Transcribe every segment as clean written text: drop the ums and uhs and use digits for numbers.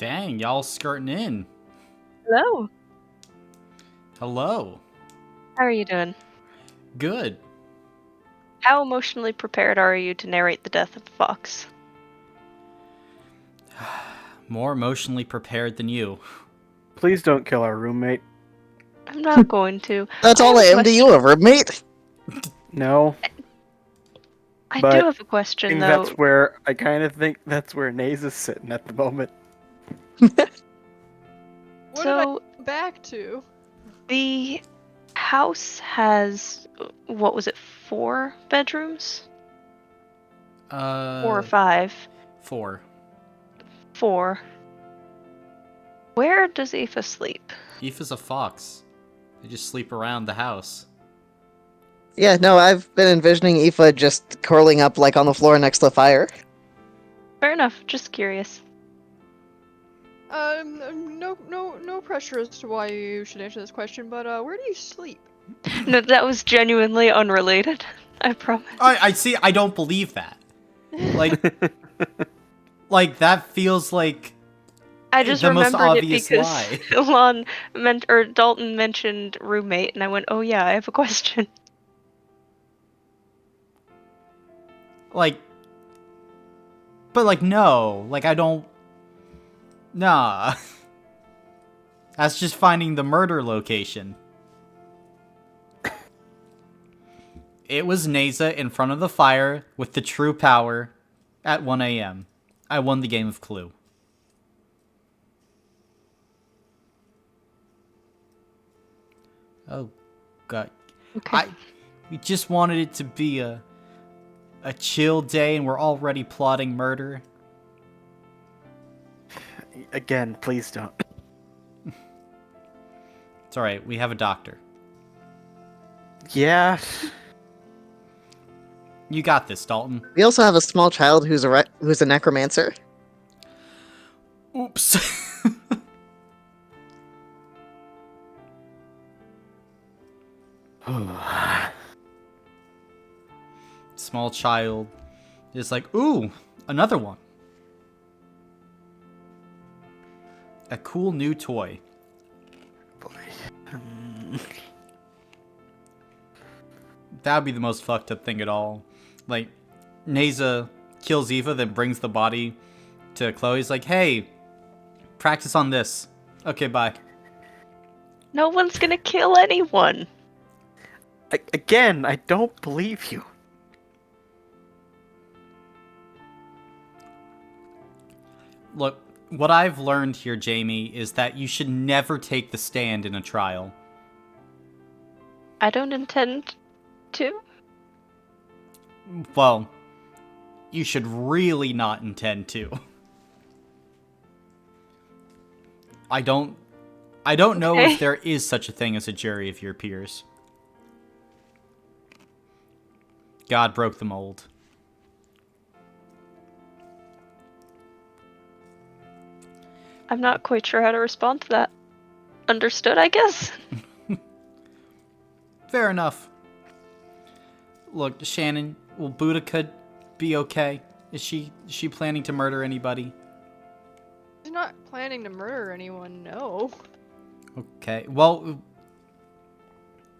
Dang, y'all skirting in. Hello. Hello. How are you doing? Good. How emotionally prepared are you to narrate the death of the fox? More emotionally prepared than you. Please don't kill our roommate. I'm not going to. That's I all have I a am to you, question. a roommate. No, I but do have a question, though. I kind of think that's where Naze is sitting at the moment. What did I So, come back to? the house has, what was it, 4 bedrooms? 4 or 5? 4. 4. Where does Aoife sleep? Aoife's a fox. They just sleep around the house. Yeah, no, I've been envisioning Aoife just curling up like on the floor next to the fire. Fair enough, just curious. No pressure as to why you should answer this question, but where do you sleep? No, that was genuinely unrelated. I promise. I see. I don't believe that. Like that feels like I just the most remembered it obvious because lie. Ilan or Dalton mentioned roommate, and I went, "Oh yeah, I have a question." But no. I don't. Nah. That's just finding the murder location. It was Neza in front of the fire with the true power at 1 a.m. I won the game of Clue. Oh, God. Okay. We just wanted it to be a chill day and we're already plotting murder. Again, please don't. It's alright, we have a doctor. Yeah. You got this, Dalton. We also have a small child who's a necromancer. Oops. Small child is like, ooh, another one. A cool new toy. That would be the most fucked up thing at all. Like, Neza kills Eva, then brings the body to Chloe's like, hey, practice on this. Okay, bye. No one's gonna kill anyone. Again, I don't believe you. Look, what I've learned here, Jamie, is that you should never take the stand in a trial. I don't intend to. Well, you should really not intend to. I don't know Okay. if there is such a thing as a jury of your peers. God broke the mold. I'm not quite sure how to respond to that. Understood, I guess. Fair enough. Look, Shannon, will Boudica be okay? Is she planning to murder anybody? She's not planning to murder anyone, no. Okay, well,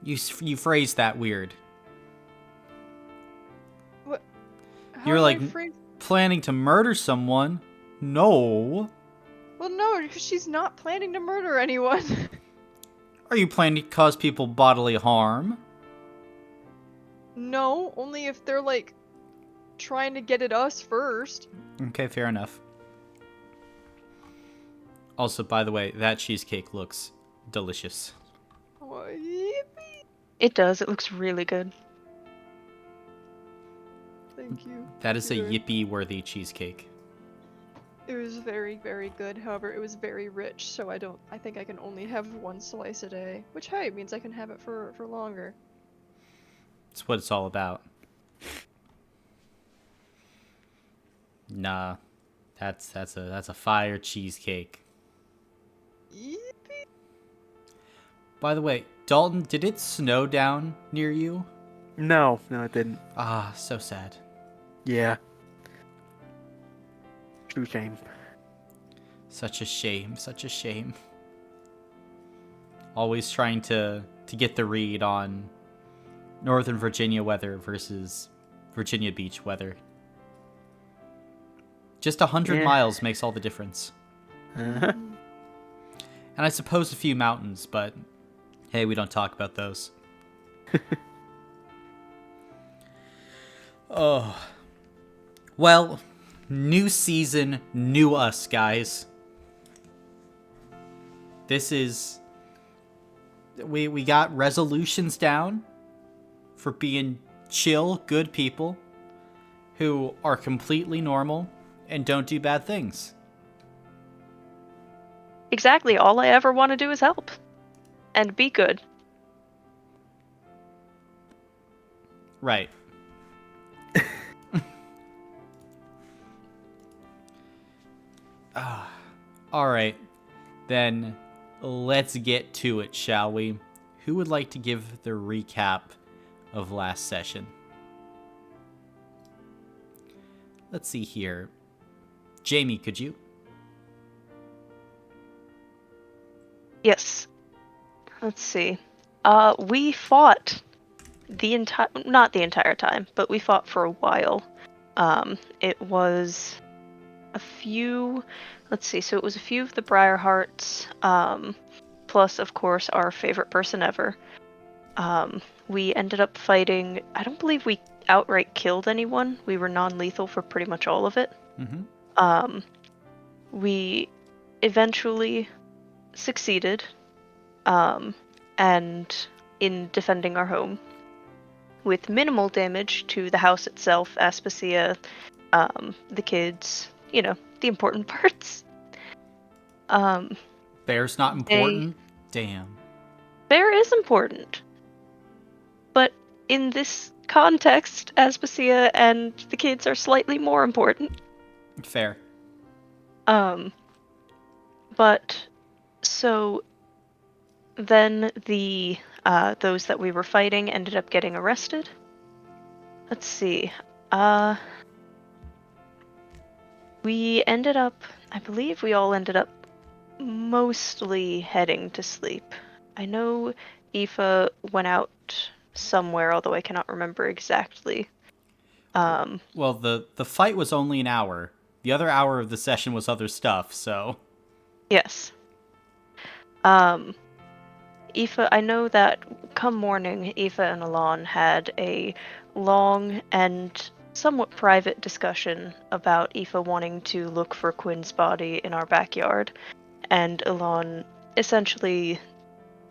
you phrased that weird. What? How You're did like, I phrase- planning to murder someone? No. Well, no, because she's not planning to murder anyone. Are you planning to cause people bodily harm? No, only if they're like trying to get at us first. Okay, fair enough. Also, by the way, that cheesecake looks delicious. Oh, yippee. It does. It looks really good. Thank you. That is a You're- yippee-worthy cheesecake. It was very, very good. However, it was very rich, so I think I can only have one slice a day. Which, hey, means I can have it for longer. That's what it's all about. Nah, that's a fire cheesecake. Yippee. By the way, Dalton, did it snow down near you? No, it didn't. Ah, so sad. Yeah. True shame. Such a shame, such a shame. Always trying to get the read on Northern Virginia weather versus Virginia Beach weather. Just 100 Yeah. miles makes all the difference. Uh-huh. And I suppose a few mountains, but hey, we don't talk about those. Oh. Well, new season, new us, guys. This is... We got resolutions down for being chill, good people who are completely normal and don't do bad things. Exactly. All I ever want to do is help. And be good. Right. Alright. Then let's get to it, shall we? Who would like to give the recap of last session? Let's see here. Jamie, could you? Yes. Let's see. We fought not the entire time, but we fought for a while. It was a few, let's see, so it was a few of the Briarhearts, plus, of course, our favorite person ever. We ended up fighting, I don't believe we outright killed anyone. We were non-lethal for pretty much all of it. Mm-hmm. We eventually succeeded, and in defending our home with minimal damage to the house itself, Aspasia, the kids, the important parts. Bear's not important? Damn. Bear is important. But in this context, Aspasia and the kids are slightly more important. Fair. But so then those that we were fighting ended up getting arrested. Let's see. We ended up, I believe we all ended up mostly heading to sleep. I know Aoife went out somewhere, although I cannot remember exactly. Well, the fight was only an hour. The other hour of the session was other stuff, so... Yes. Aoife, I know that come morning, Aoife and Ilan had a long and somewhat private discussion about Aoife wanting to look for Quinn's body in our backyard, and Ilan essentially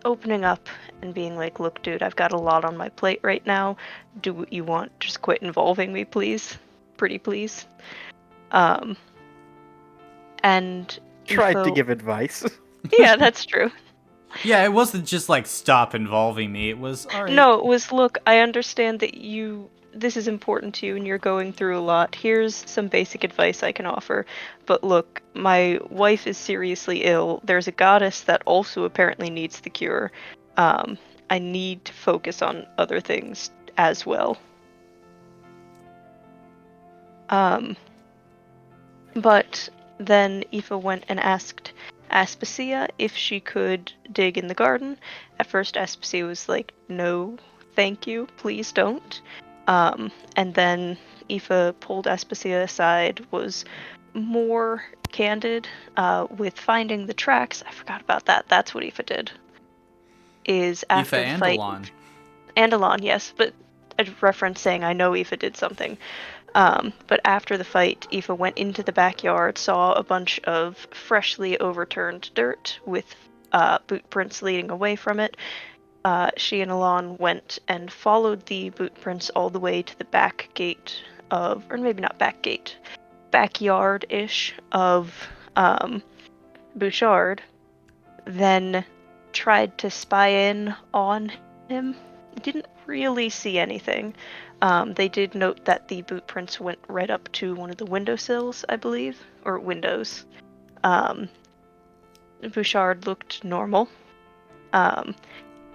opening up and being like, look, dude, I've got a lot on my plate right now. Do what you want. Just quit involving me, please. Pretty please. And Tried to Aoife... give advice. Yeah, that's true. Yeah, it wasn't just like, stop involving me. It was, alright. No, it was, look, I understand that this is important to you and you're going through a lot. Here's some basic advice I can offer. But look, my wife is seriously ill. There's a goddess that also apparently needs the cure. I need to focus on other things as well. But then Aoife went and asked Aspasia if she could dig in the garden. At first, Aspasia was like, no, thank you, please don't. And then Aoife pulled Aspasia aside, was more candid with finding the tracks. I forgot about that. That's what Aoife did. Is after Aoife the and fight. Ilan. And Ilan, yes, but a reference saying I know Aoife did something. But after the fight, Aoife went into the backyard, saw a bunch of freshly overturned dirt with boot prints leading away from it. She and Ilan went and followed the boot prints all the way to the back gate of, or maybe not back gate, backyard-ish of Bouchard. Then tried to spy in on him. Didn't really see anything. They did note that the boot prints went right up to one of the windowsills, I believe, or windows. Bouchard looked normal.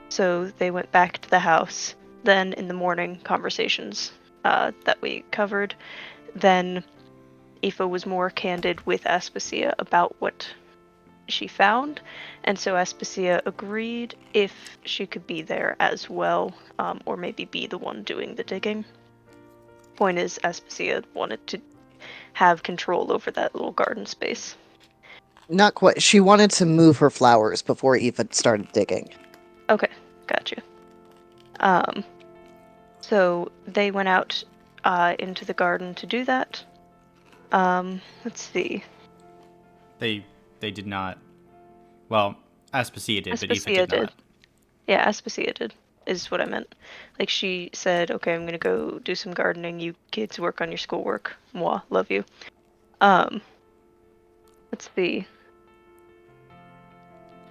So they went back to the house. Then in the morning, conversations that we covered. Then Aoife was more candid with Aspasia about what she found, and so Aspasia agreed if she could be there as well, or maybe be the one doing the digging. Point is, Aspasia wanted to have control over that little garden space. Not quite. She wanted to move her flowers before Eva started digging. Okay, gotcha. So they went out into the garden to do that. Let's see. They did not. Well, Aspasia did, but Aoife Aspasia did not. Yeah, Aspasia did, is what I meant. Like, she said, okay, I'm gonna go do some gardening. You kids work on your schoolwork. Mwah, love you. Let's see.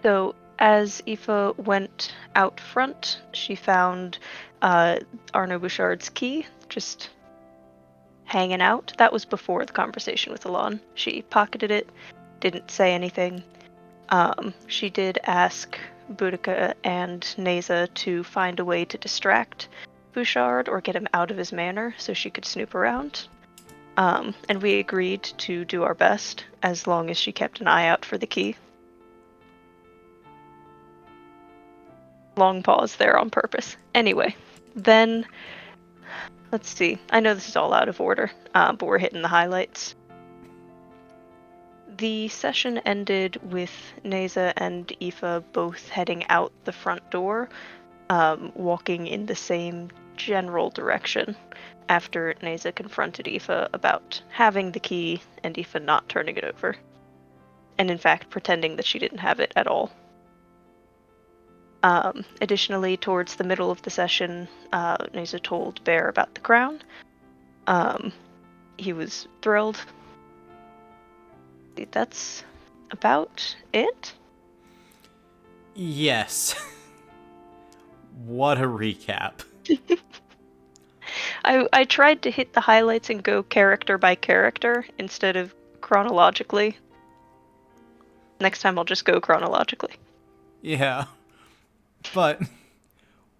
So, as Aoife went out front, she found Arno Bouchard's key, just hanging out. That was before the conversation with Ilan. She pocketed it, didn't say anything. She did ask Boudica and Neza to find a way to distract Bouchard or get him out of his manor so she could snoop around. And we agreed to do our best as long as she kept an eye out for the key. Long pause there on purpose. Anyway, then let's see. I know this is all out of order, but we're hitting the highlights. The session ended with Neza and Aoife both heading out the front door, walking in the same general direction after Neza confronted Aoife about having the key and Aoife not turning it over. And in fact, pretending that she didn't have it at all. Additionally, towards the middle of the session, Neza told Bear about the crown. He was thrilled. That's about it? Yes. What a recap. I tried to hit the highlights and go character by character instead of chronologically. Next time I'll just go chronologically. Yeah. But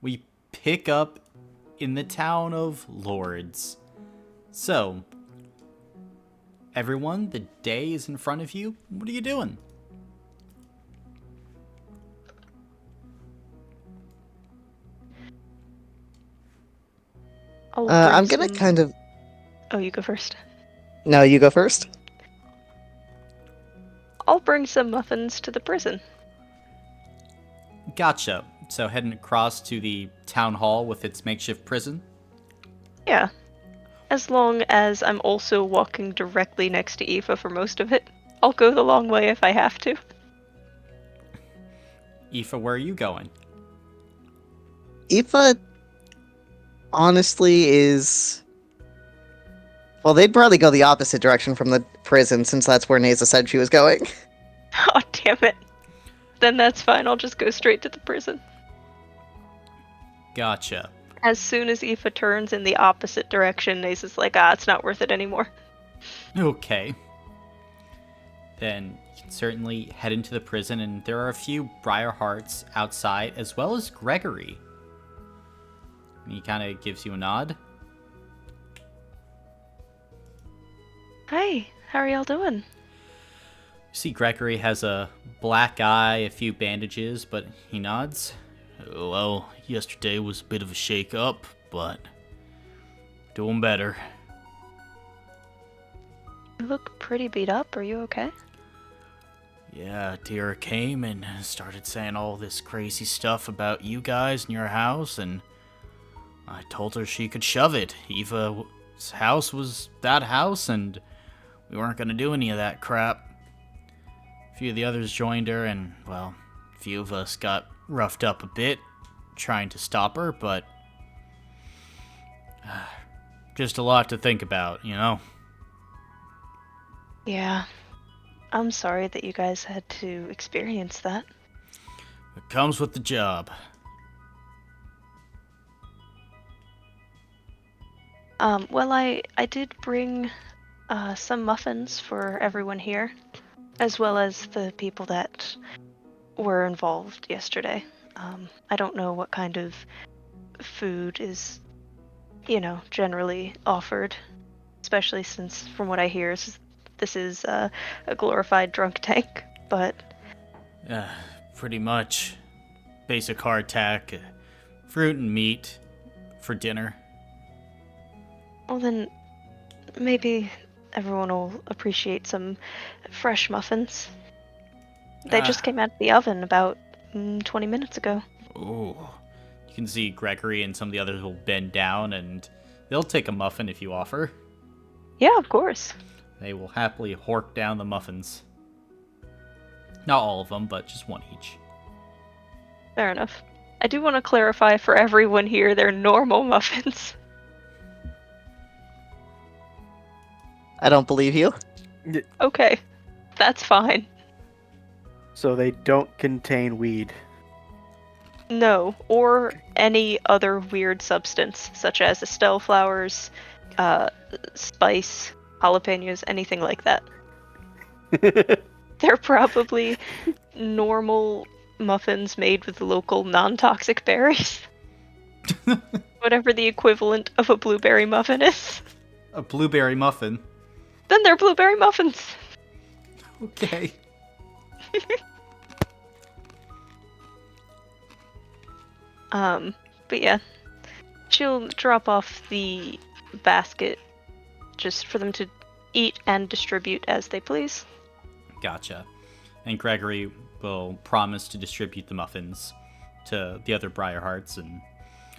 we pick up in the town of Lords. So, everyone, the day is in front of you. What are you doing? I'm gonna kind of... Oh, you go first. No, you go first. I'll bring some muffins to the prison. Gotcha. So heading across to the town hall with its makeshift prison? Yeah. As long as I'm also walking directly next to Aoife for most of it. I'll go the long way if I have to. Aoife, where are you going? Aoife honestly is... Well, they'd probably go the opposite direction from the prison, since that's where Neza said she was going. Oh, damn it. Then that's fine, I'll just go straight to the prison. Gotcha. As soon as Aoife turns in the opposite direction, Nace's like, it's not worth it anymore. Okay. Then you can certainly head into the prison, and there are a few Briarhearts outside, as well as Gregory. And he kind of gives you a nod. Hi, how are y'all doing? You see Gregory has a black eye, a few bandages, but he nods. Well, yesterday was a bit of a shake-up, but doing better. You look pretty beat up, are you okay? Yeah, Tira came and started saying all this crazy stuff about you guys and your house, and I told her she could shove it. Eva's house was that house, and we weren't gonna do any of that crap. A few of the others joined her, and, well, a few of us got roughed up a bit, trying to stop her, but just a lot to think about, you know? Yeah. I'm sorry that you guys had to experience that. It comes with the job. Well, I did bring some muffins for everyone here, as well as the people that were involved yesterday. I don't know what kind of food is, generally offered, especially since, from what I hear, this is a glorified drunk tank, but Pretty much. Basic hardtack, fruit and meat for dinner. well then, maybe everyone will appreciate some fresh muffins. They just came out of the oven about 20 minutes ago. Oh. You can see Gregory and some of the others will bend down and they'll take a muffin if you offer. Yeah, of course. They will happily hork down the muffins. Not all of them, but just one each. Fair enough. I do want to clarify for everyone here, they're normal muffins. I don't believe you. Okay, that's fine. So they don't contain weed. No, or any other weird substance, such as Estelle flowers, spice, jalapenos, anything like that. They're probably normal muffins made with local non-toxic berries. Whatever the equivalent of a blueberry muffin is. A blueberry muffin. Then they're blueberry muffins. Okay. But yeah. She'll drop off the basket just for them to eat and distribute as they please. Gotcha. And Gregory will promise to distribute the muffins to the other Briarhearts and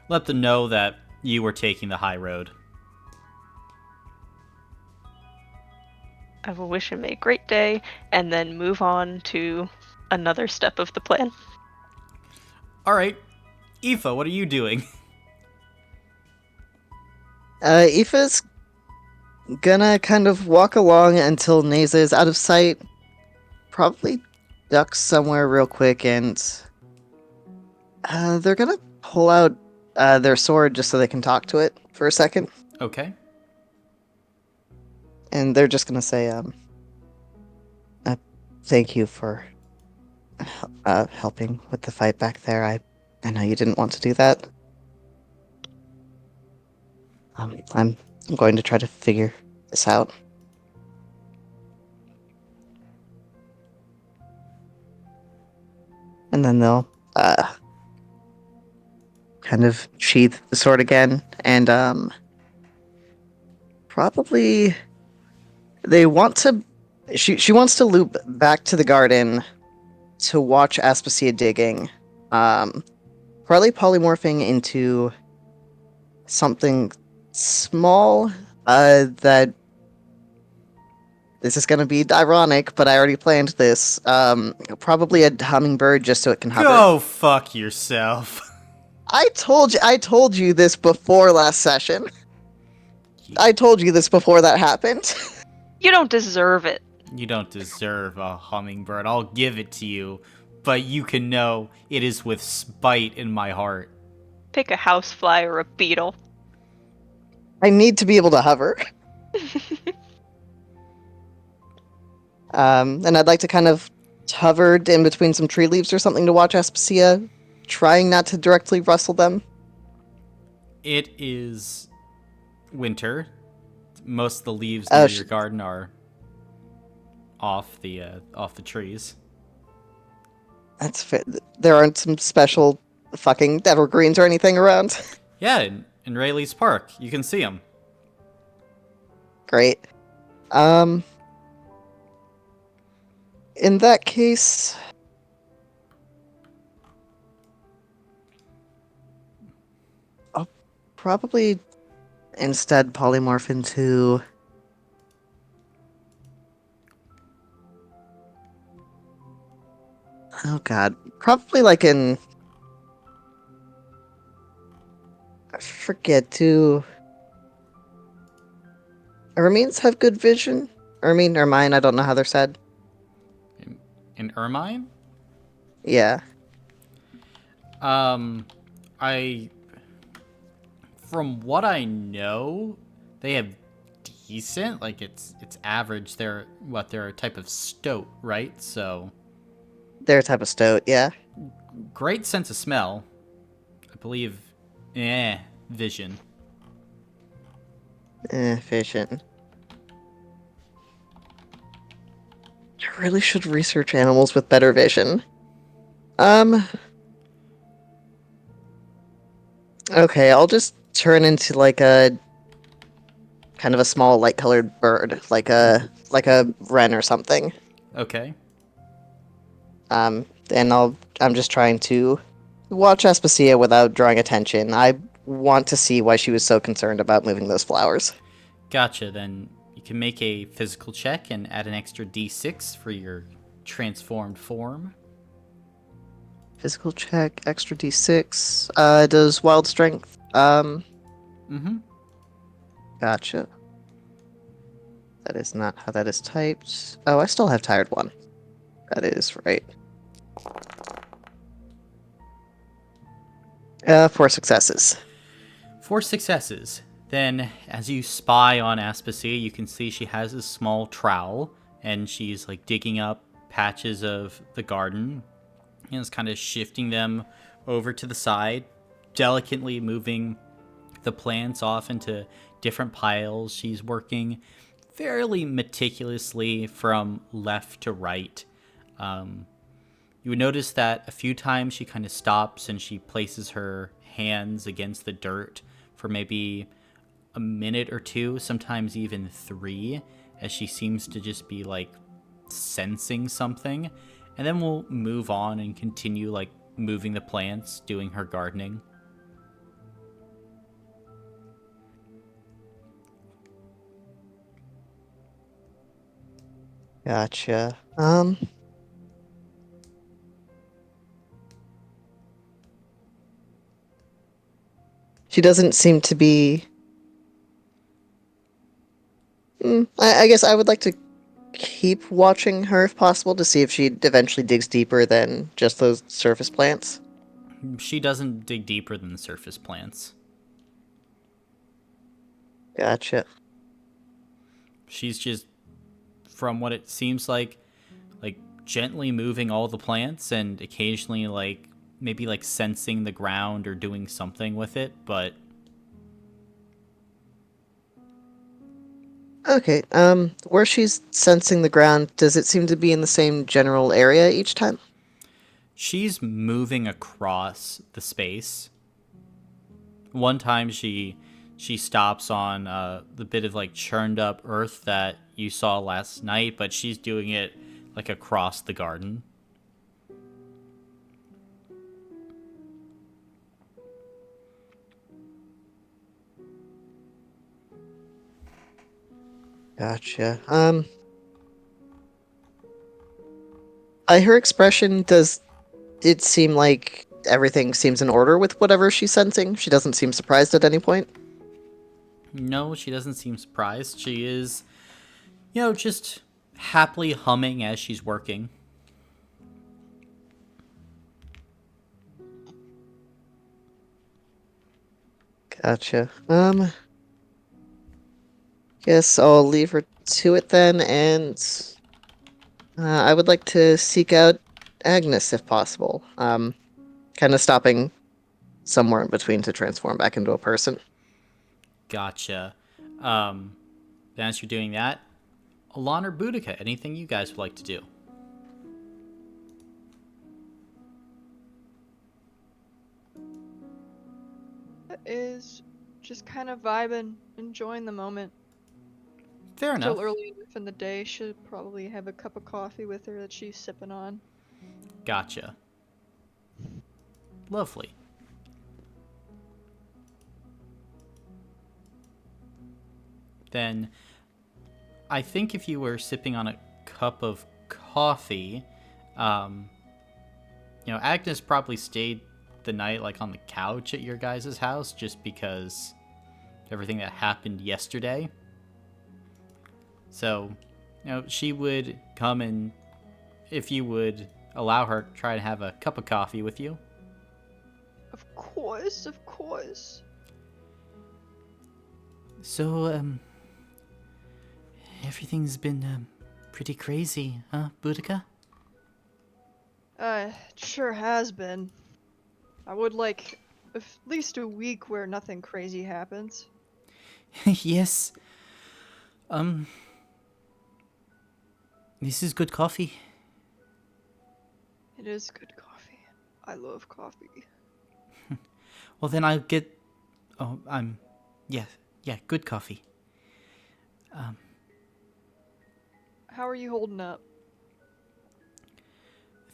let them know that you were taking the high road. I will wish him a great day and then move on to another step of the plan. Alright. Aoife, what are you doing? Aoife's gonna kind of walk along until Neza is out of sight. Probably duck somewhere real quick, and they're gonna pull out their sword just so they can talk to it for a second. Okay. And they're just gonna say, thank you for helping with the fight back there. I know you didn't want to do that. I'm going to try to figure this out. And then they'll kind of sheath the sword again, and probably they want to. She wants to loop back to the garden to watch Aspasia digging, probably polymorphing into something small. That this is going to be ironic, but I already planned this. Probably a hummingbird, just so it can hover. Go fuck yourself. I told you this before last session. I told you this before that happened. You don't deserve it. You don't deserve a hummingbird. I'll give it to you, but you can know it is with spite in my heart. Pick a housefly or a beetle. I need to be able to hover. And I'd like to kind of hover in between some tree leaves or something to watch Aspasia, trying not to directly rustle them. It is winter. Most of the leaves near your garden are off the trees. That's fair. There aren't some special fucking evergreens or anything around. Yeah, in Rayleigh's Park, you can see them. Great. In that case, I'll probably instead polymorph into oh god, probably like in I forget, do Ermines have good vision? Ermine, I don't know how they're said. In Ermine? Yeah. From what I know, they have decent, like it's average. They're a type of stoat, right? So They're a type of stoat, yeah. great sense of smell. I believe vision. Vision. really should research animals with better vision. Um, okay, I'll just turn into like a kind of a small light-colored bird, like a wren or something. Okay. And I'm just trying to watch Aspasia without drawing attention. I want to see why she was so concerned about moving those flowers. Gotcha. Then you can make a physical check and add an extra d6 for your transformed form. Physical check, extra d6. Does wild strength. Mm-hmm. Gotcha. That is not how that is typed. Oh, I still have tired one. That is right. 4 successes. 4 successes. Then, as you spy on Aspasia, you can see she has a small trowel, and she's like digging up patches of the garden, and is kind of shifting them over to the side, delicately moving the plants off into different piles. She's working fairly meticulously from left to right. You would notice that a few times she kind of stops and she places her hands against the dirt for maybe a minute or two, sometimes even 3, as she seems to just be like sensing something. And then we'll move on and continue like moving the plants, doing her gardening. Gotcha. She doesn't seem to be. I guess I would like to keep watching her if possible to see if she eventually digs deeper than just those surface plants. She doesn't dig deeper than the surface plants. Gotcha. She's just, from what it seems like gently moving all the plants and occasionally like maybe like sensing the ground or doing something with it, but Okay, where she's sensing the ground, does it seem to be in the same general area each time? she's moving across the space. One time she stops on the bit of like churned up earth that you saw last night, but she's doing it like across the garden. Gotcha. By her expression, does it seem like everything seems in order with whatever she's sensing? She doesn't seem surprised at any point? No, she doesn't seem surprised. She is, just happily humming as she's working. Gotcha. Guess I'll leave her to it then, and I would like to seek out Agnes if possible. Kind of stopping somewhere in between to transform back into a person. Gotcha. As you're doing that, Ilan or Boudica, anything you guys would like to do? Is just kind of vibing, enjoying the moment. Fair enough. Still early enough in the day. Should probably have a cup of coffee with her that she's sipping on. Gotcha. Lovely. Then I think if you were sipping on a cup of coffee, Agnes probably stayed the night like on the couch at your guys' house just because everything that happened yesterday. So, she would come and, if you would allow her, try to have a cup of coffee with you. Of course, of course. So, everything's been pretty crazy, huh, Boudica? It sure has been. I would like at least a week where nothing crazy happens. Yes. This is good coffee. It is good coffee. I love coffee. Well, then I'll get. Oh, yeah, good coffee. How are you holding up?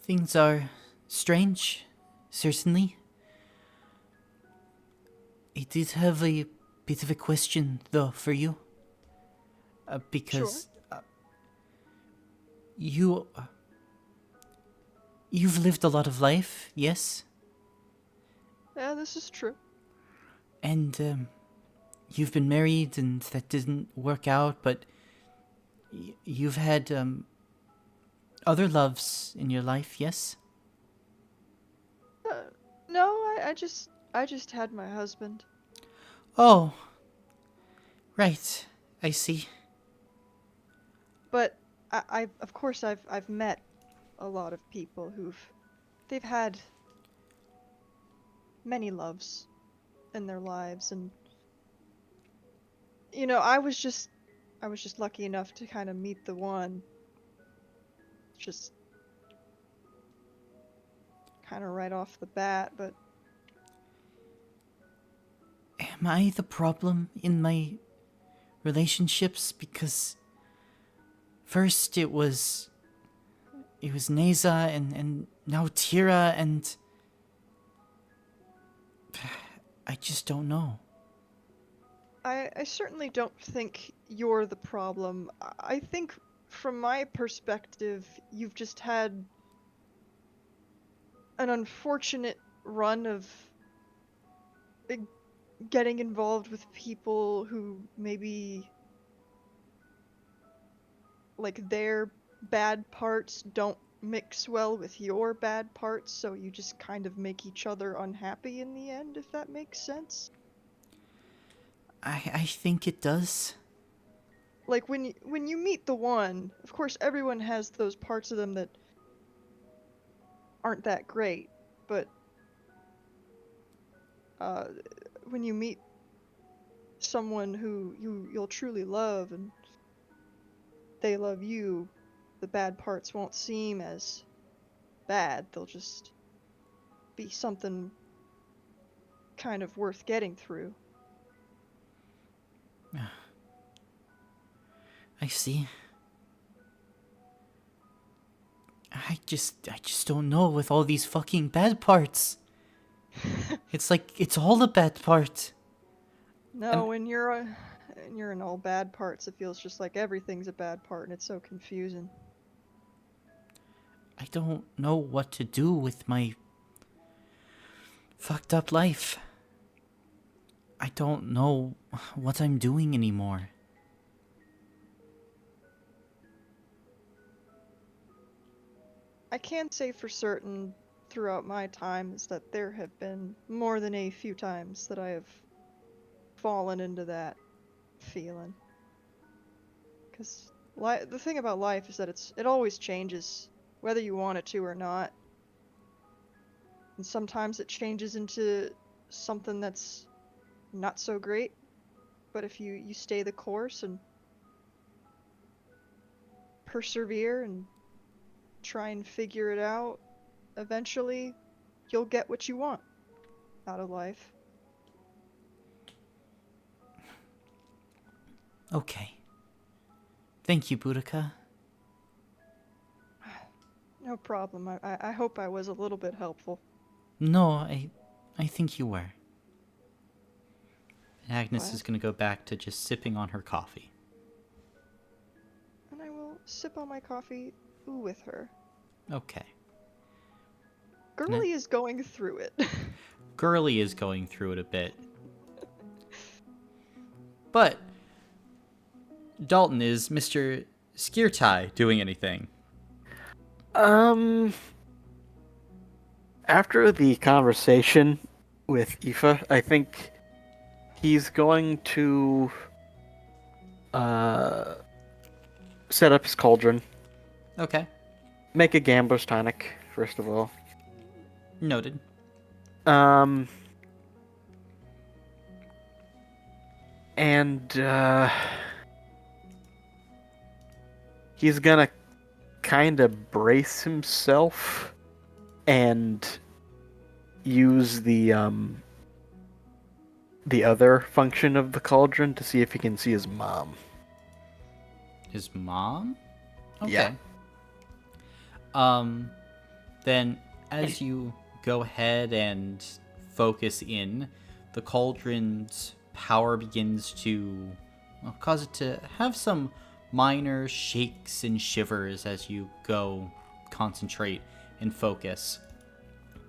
Things are strange, certainly. I did have a bit of a question, though, for you. Because you. You've lived a lot of life, yes? Yeah, this is true. And, you've been married and that didn't work out, but you've had, other loves in your life, yes? No, I just had my husband. Oh, right. I see. But I of course I've met a lot of people they've had many loves in their lives, and you know, I was just lucky enough to kind of meet the one just kind of right off the bat, but Am I the problem in my relationships? Because first it was Neza and now Tira, and I just don't know. I certainly don't think you're the problem. I think from my perspective, you've just had an unfortunate run of uh, getting involved with people who maybe like their bad parts don't mix well with your bad parts, so you just kind of make each other unhappy in the end, if that makes sense. I think it does. Like when you meet the one, of course everyone has those parts of them that aren't that great, but uh, when you meet someone who you'll truly love and they love you, the bad parts won't seem as bad. They'll just be something kind of worth getting through. I see. I just don't know with all these fucking bad parts. It's like it's all a bad part. No, And when you're in all bad parts, it feels just like everything's a bad part, and it's so confusing. I don't know what to do with my fucked up life. I don't know what I'm doing anymore. I can say for certain throughout my times that there have been more than a few times that I have fallen into that feeling. Because the thing about life is that it always changes, whether you want it to or not. And sometimes it changes into something that's not so great. But if you stay the course and persevere and try and figure it out, eventually you'll get what you want out of life. Okay. Thank you, Boudica. No problem. I hope I was a little bit helpful. No, I think you were. Agnes Glad. is gonna go back to just sipping on her coffee. And I will sip on my coffee with her. Okay. Girly is going through it. Girly is going through it a bit. But Dalton, is Mr. Skirtai doing anything? After the conversation with Aoife, I think he's going to set up his cauldron, Okay. make a Gambler's tonic, first of all. Noted. And he's gonna kind of brace himself and use the other function of the cauldron to see if he can see his mom. His mom? Okay. Yeah. Then as you go ahead and focus in, the cauldron's power begins to cause it to have some minor shakes and shivers as you go concentrate and focus.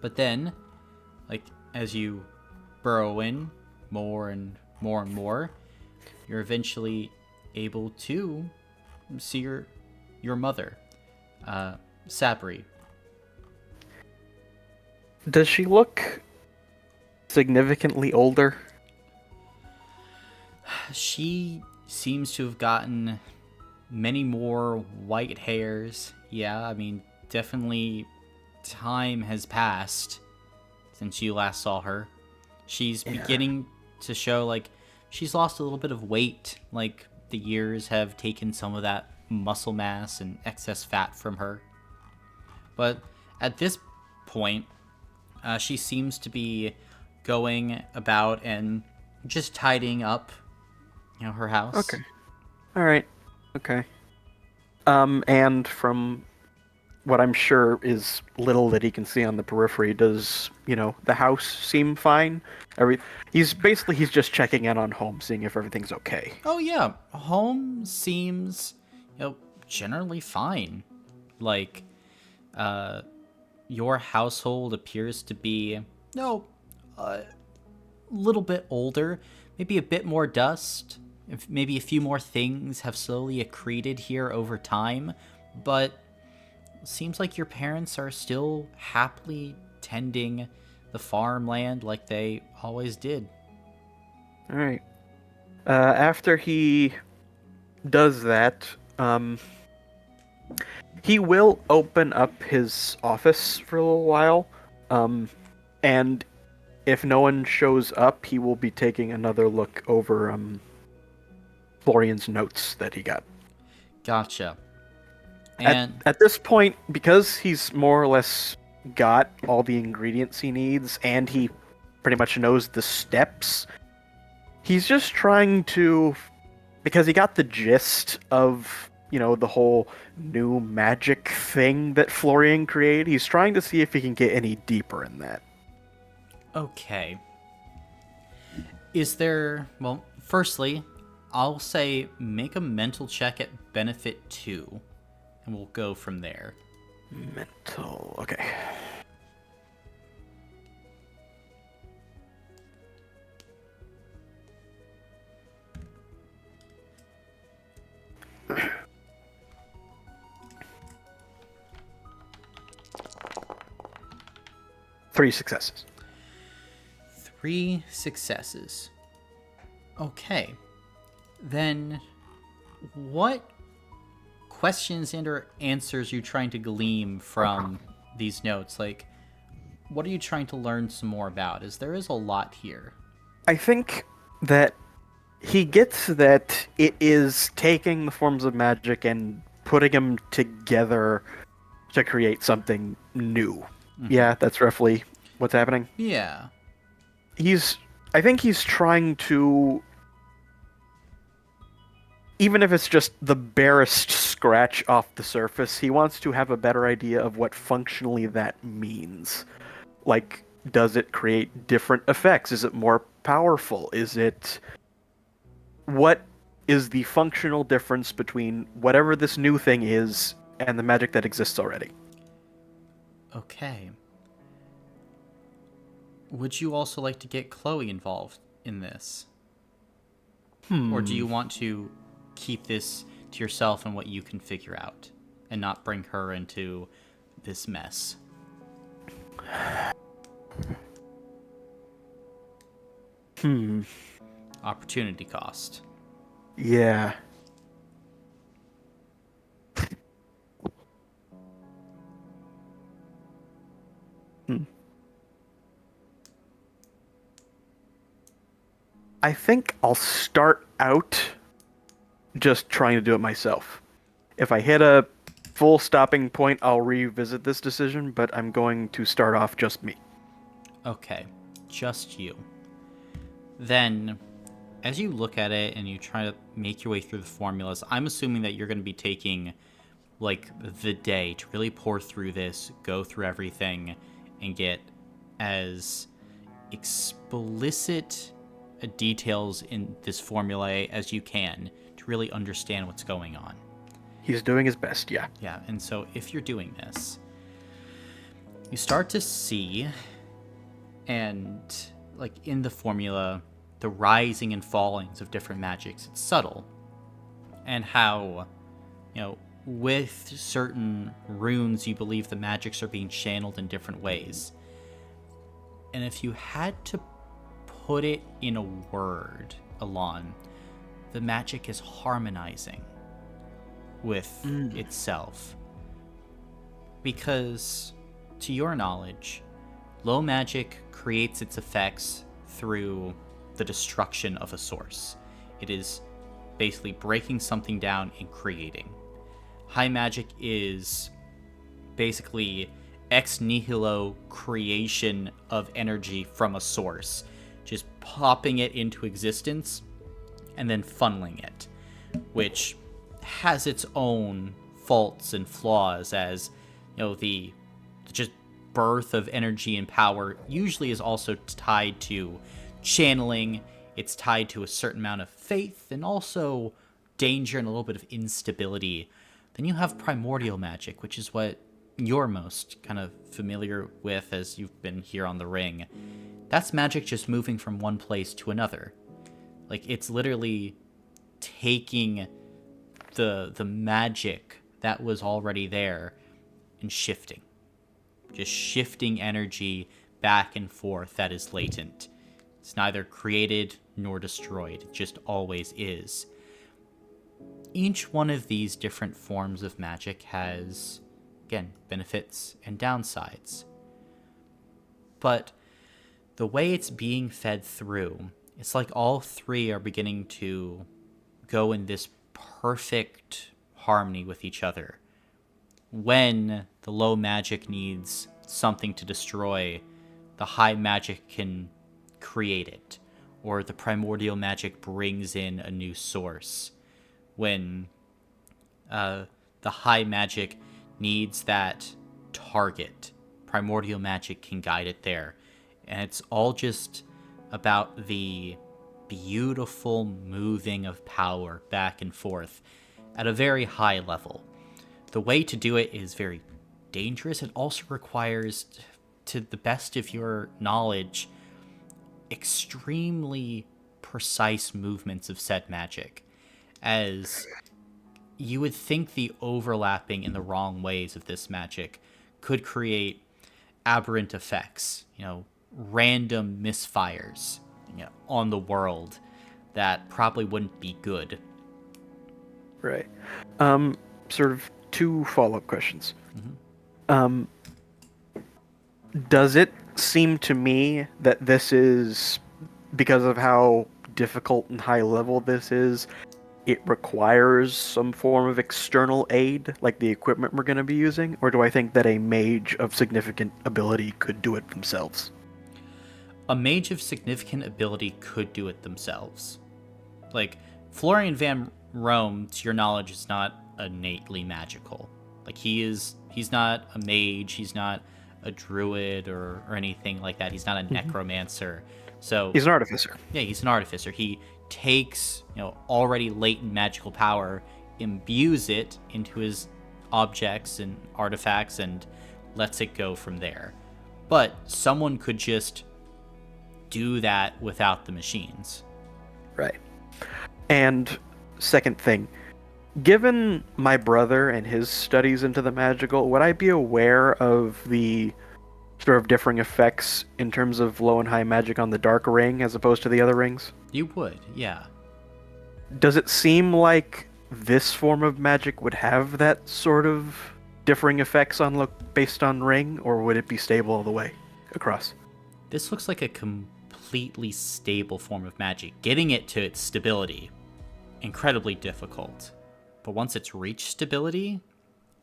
But then, like, as you burrow in more and more and more, you're eventually able to see your mother, Sabri. Does she look significantly older? She seems to have gotten many more white hairs. Yeah, I mean, definitely time has passed since you last saw her. She's beginning to show, like, she's lost a little bit of weight. Like, the years have taken some of that muscle mass and excess fat from her. But at this point, she seems to be going about and just tidying up, her house. Okay. All right. Okay. And from what I'm sure is little that he can see on the periphery, does, the house seem fine? He's just checking in on home, seeing if everything's okay. Oh yeah, home seems, generally fine. Like, your household appears to be, a little bit older, maybe a bit more dust. Maybe a few more things have slowly accreted here over time, but it seems like your parents are still happily tending the farmland like they always did. All right. After he does that, he will open up his office for a little while, and if no one shows up, he will be taking another look over Florian's notes that he got. Gotcha. And At this point, because he's more or less got all the ingredients he needs, and he pretty much knows the steps, he's just trying to, because he got the gist of, the whole new magic thing that Florian created, he's trying to see if he can get any deeper in that. okay. Is there, well, firstly, I'll say make a mental check at benefit 2, and we'll go from there. Mental, okay. Three successes. 3 successes. Okay. Then what questions and or answers are you trying to glean from these notes? Like, what are you trying to learn some more about? As there is a lot here. I think that he gets that it is taking the forms of magic and putting them together to create something new. Mm-hmm. Yeah, that's roughly what's happening. Yeah. I think he's trying to, even if it's just the barest scratch off the surface, he wants to have a better idea of what functionally that means. Like, does it create different effects? Is it more powerful? What is the functional difference between whatever this new thing is and the magic that exists already? Okay. Would you also like to get Chloe involved in this? Or do you want to keep this to yourself and what you can figure out and not bring her into this mess? Opportunity cost. Yeah. I think I'll start out just trying to do it myself. If I hit a full stopping point, I'll revisit this decision, but I'm going to start off just me. Okay, just you. Then, as you look at it and you try to make your way through the formulas, I'm assuming that you're going to be taking, like, the day to really pour through this, go through everything, and get as explicit details in this formula as you can to really understand what's going on. He's doing his best, yeah. Yeah, and so if you're doing this, you start to see, and like in the formula, the rising and fallings of different magics. It's subtle. And how, with certain runes, you believe the magics are being channeled in different ways. And if you had to put it in a word, Ilan, the magic is harmonizing with itself. Because, to your knowledge, low magic creates its effects through the destruction of a source. It is basically breaking something down and creating. High magic is basically ex nihilo creation of energy from a source, just popping it into existence and then funneling it, which has its own faults and flaws, as the just birth of energy and power usually is also tied to channeling. It's tied to a certain amount of faith and also danger and a little bit of instability. Then you have primordial magic, which is what you're most kind of familiar with as you've been here on the ring. That's magic just moving from one place to another. Like, it's literally taking the magic that was already there and shifting. Just shifting energy back and forth that is latent. It's neither created nor destroyed. It just always is. Each one of these different forms of magic has, again, benefits and downsides. But the way it's being fed through, it's like all three are beginning to go in this perfect harmony with each other. When the low magic needs something to destroy, the high magic can create it, or the primordial magic brings in a new source. When the high magic needs that target, primordial magic can guide it there. And it's all just about the beautiful moving of power back and forth at a very high level. The way to do it is very dangerous. It also requires, to the best of your knowledge, extremely precise movements of said magic, as you would think the overlapping in the wrong ways of this magic could create aberrant effects, random misfires, on the world that probably wouldn't be good. Right. Sort of two follow-up questions. Does it seem to me that this is, because of how difficult and high level this is, it requires some form of external aid, like the equipment we're going to be using? Or do I think that a mage of significant ability could do it themselves? A mage of significant ability could do it themselves. Like, Florian Van Rome, to your knowledge, is not innately magical. Like, he's not a mage, he's not a druid or anything like that. He's not a necromancer. So he's an artificer. Yeah, he's an artificer. He takes, already latent magical power, imbues it into his objects and artifacts, and lets it go from there. But someone could just do that without the machines. Right. And second thing, given my brother and his studies into the magical, would I be aware of the sort of differing effects in terms of low and high magic on the dark ring as opposed to the other rings? You would, yeah. Does it seem like this form of magic would have that sort of differing effects on based on ring, or would it be stable all the way across? This looks like a completely stable form of magic. Getting it to its stability, incredibly difficult. But once it's reached stability,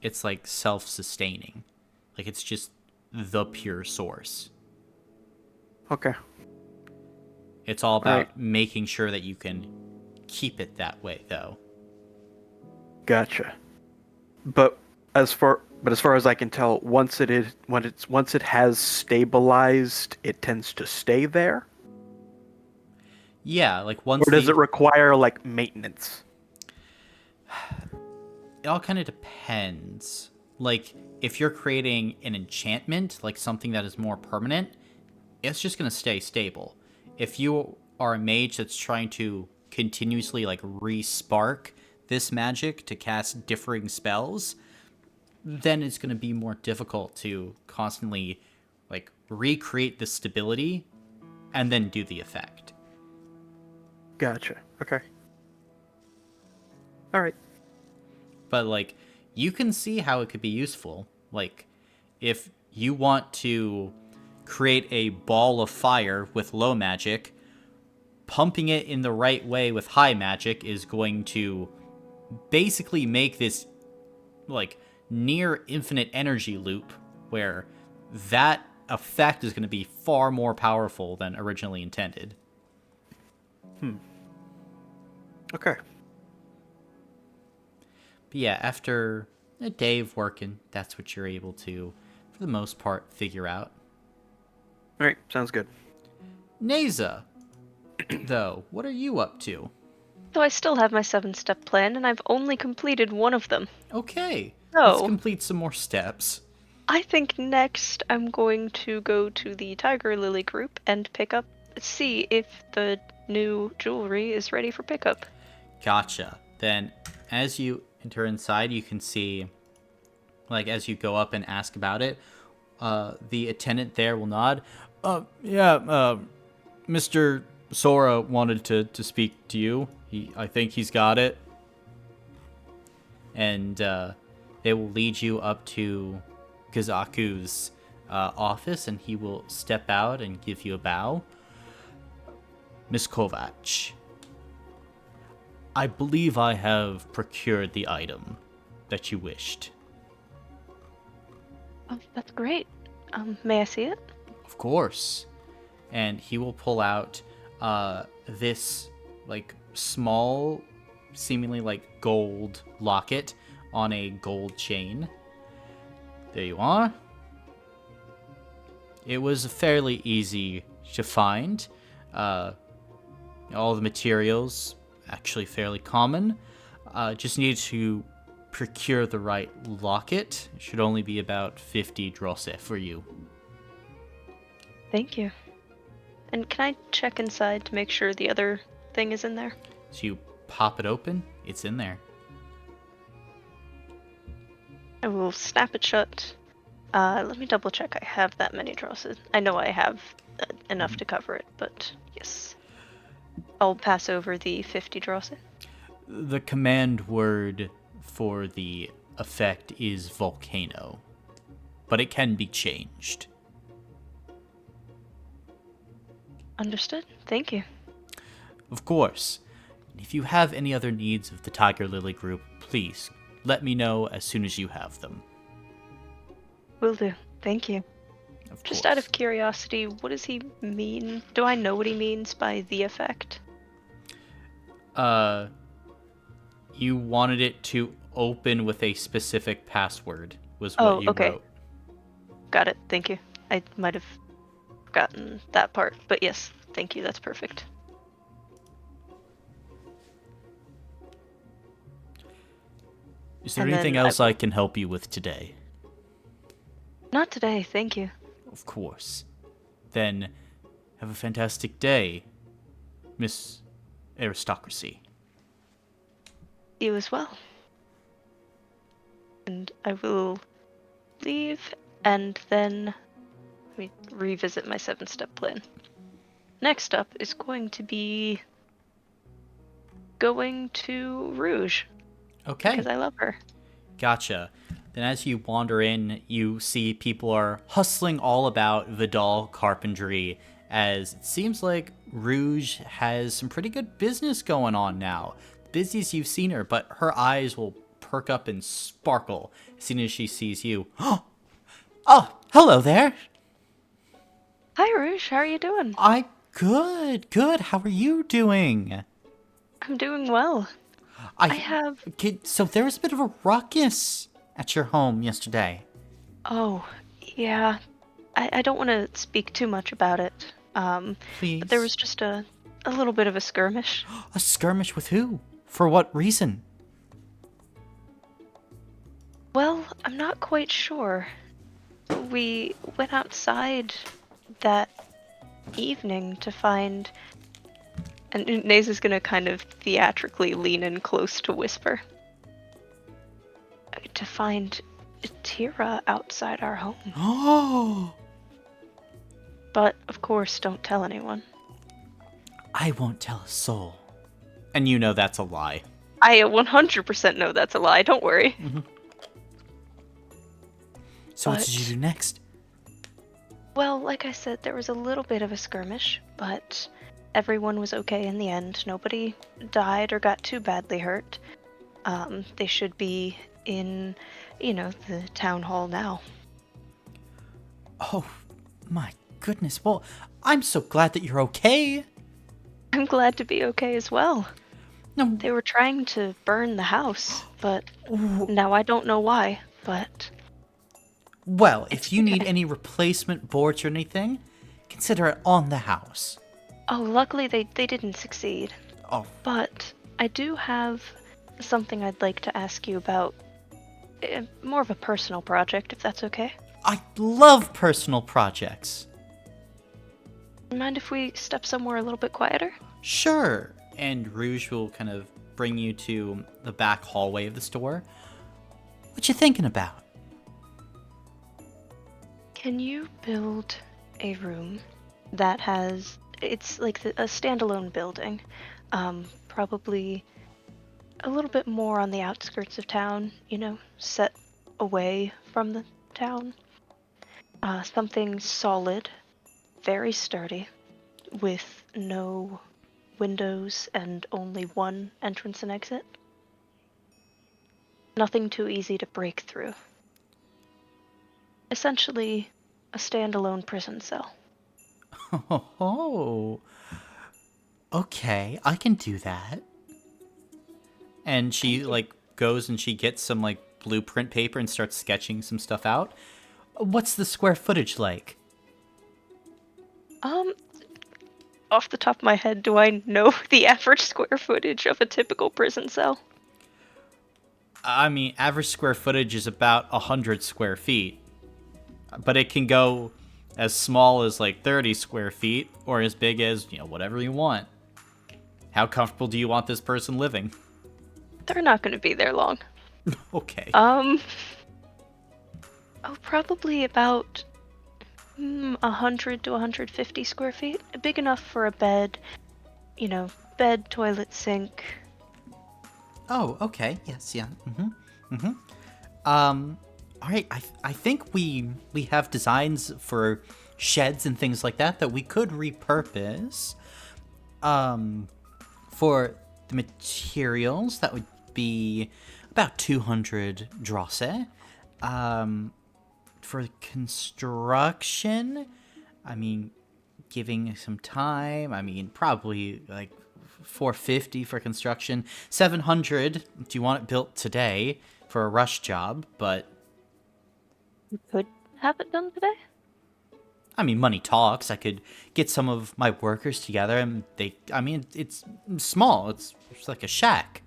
it's like self-sustaining. Like it's just the pure source. Okay. It's all about Alright. making sure that you can keep it that way, though. Gotcha. But as far as I can tell, once it has stabilized, it tends to stay there. Yeah, like once Or does the it require like maintenance? it all kind of depends. Like if you're creating an enchantment, like something that is more permanent, it's just going to stay stable. If you are a mage that's trying to continuously like re-spark this magic to cast differing spells, then it's going to be more difficult to constantly like recreate the stability and then do the effect. Gotcha. Okay. All right. But like you can see how it could be useful. Like if you want to create a ball of fire with low magic, pumping it in the right way with high magic is going to basically make this like near infinite energy loop where that effect is going to be far more powerful than originally intended. Okay. But yeah, after a day of working, that's what you're able to, for the most part, figure out. All right. Sounds good. Neza, though, what are you up to? So I still have my 7-step plan, and I've only completed one of them. Okay, let's So complete some more steps. I think next I'm going to go to the Tiger Lily group and see if the new jewelry is ready for pickup. Gotcha. Then, as you enter inside, you can see, like, as you go up and ask about it, the attendant there will nod. Mr. Sora wanted to speak to you. I think he's got it. And they will lead you up to Kazaku's office, and he will step out and give you a bow. Miss Kovac, I believe I have procured the item that you wished. Oh, that's great. May I see it? Of course. And he will pull out this like small, seemingly like gold locket on a gold chain. There you are. It was fairly easy to find. All the materials actually fairly common. Just need to procure the right locket. It should only be about 50 drosse for you. Thank you. And can I check inside to make sure the other thing is in there? So you pop it open, it's in there. I will snap it shut. Let me double check I have that many drosses. I know I have enough to cover it, but yes. I'll pass over the 50 drosse. The command word for the effect is volcano, but it can be changed. Understood. Thank you. Of course. If you have any other needs of the Tiger Lily group, please let me know as soon as you have them. Will do. Thank you. Of Just course. out of curiosity, what does he mean? Do I know what he means by the effect? You wanted it to open with a specific password, was what you okay. wrote. Got it. Thank you. I might have forgotten that part, but yes, thank you. That's perfect. Is there And anything then else I can help you with today? Not today, thank you. Of course. Then, have a fantastic day, Miss Aristocracy. You as well. And I will leave, and then let me revisit my 7-step plan. Next up is going to be going to Rouge, Okay. because I love her. Gotcha. Then as you wander in, you see people are hustling all about Vidal Carpentry, as it seems like Rouge has some pretty good business going on now. The busiest you've seen her, but her eyes will perk up and sparkle as soon as she sees you. Oh, hello there. Hi, Rouge. How are you doing? Good. How are you doing? I'm doing well. I have... So there was a bit of a ruckus at your home yesterday. Oh, yeah. I don't want to speak too much about it. Please. But there was just a little bit of a skirmish. A skirmish with who? For what reason? Well, I'm not quite sure. We went outside that evening to find... And Naze is gonna kind of theatrically lean in close to whisper. To find Tira outside our home. Oh! But, of course, don't tell anyone. I won't tell a soul. And you know that's a lie. I 100% know that's a lie, don't worry. So what did you do next? Well, like I said, there was a little bit of a skirmish, but everyone was okay in the end. Nobody died or got too badly hurt. They should be in, the town hall now. Oh, my goodness. Well, I'm so glad that you're okay. I'm glad to be okay as well. No. They were trying to burn the house, but now I don't know why, but... Well, if you need any replacement boards or anything, consider it on the house. Oh, luckily they didn't succeed. Oh. But I do have something I'd like to ask you about. More of a personal project, if that's okay. I love personal projects. Mind if we step somewhere a little bit quieter? Sure. And Rouge will kind of bring you to the back hallway of the store. What you thinking about? Can you build a room that has... It's like a standalone building. Probably a little bit more on the outskirts of town, set away from the town. Something solid, very sturdy, with no windows and only one entrance and exit. Nothing too easy to break through. Essentially, a standalone prison cell. Oh, okay, I can do that. And she goes and she gets some blueprint paper and starts sketching some stuff out. What's the square footage like? Off the top of my head, do I know the average square footage of a typical prison cell? I mean, average square footage is about 100 square feet. But it can go as small as 30 square feet or as big as, whatever you want. How comfortable do you want this person living? They're not going to be there long. Okay. Probably about 100 to 150 square feet. Big enough for a bed, bed, toilet, sink. Oh, okay. Yes, yeah. All right, I think we have designs for sheds and things like that we could repurpose. For the materials, that would be about 200 drosse. For construction, I mean, giving some time, probably 450 for construction. 700 if you want it built today for a rush job, but... You could have it done today? Money talks. I could get some of my workers together and it's small. It's like a shack.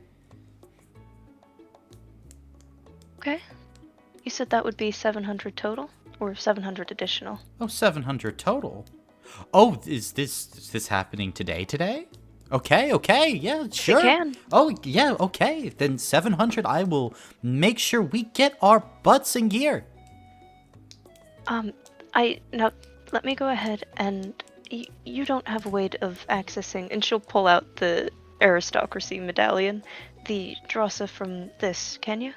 Okay. You said that would be 700 total? Or 700 additional? Oh, 700 total. Oh, is this happening today? Okay, yeah, sure. It can. Oh, yeah, okay. Then 700, I will make sure we get our butts in gear. Now, let me go ahead and... You don't have a way of accessing... And she'll pull out the aristocracy medallion. The drossa from this, can you?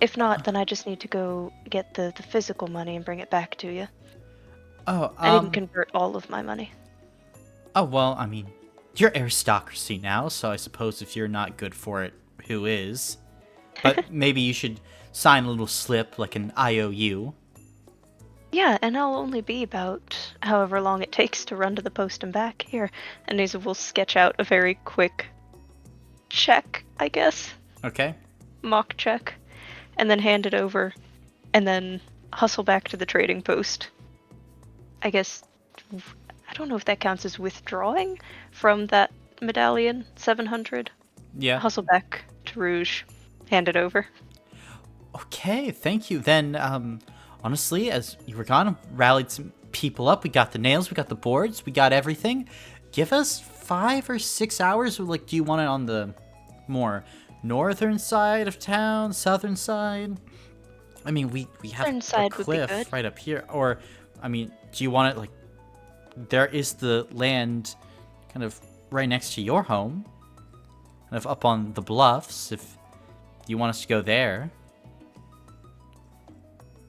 If not, then I just need to go get the physical money and bring it back to you. Oh, I didn't convert all of my money. Oh, well, you're aristocracy now, so I suppose if you're not good for it, who is? But maybe you should sign a little slip, like an IOU. Yeah, and I'll only be about however long it takes to run to the post and back here. And Neza will sketch out a very quick check, I guess, Okay? mock check, and then hand it over, and then hustle back to the trading post. I guess, I don't know if that counts as withdrawing from that medallion, 700. Yeah. Hustle back to Rouge, hand it over. Okay, thank you. Then, honestly, as you were gone, rallied some people up. We got the nails, we got the boards, we got everything. Give us 5 or 6 hours. Or, like, do you want it on the more northern side of town, southern side? I mean, we have Southern a side would be cliff good. right up here. Or, I mean, do you want it, like, there is the land kind of right next to your home, kind of up on the bluffs, if you want us to go there.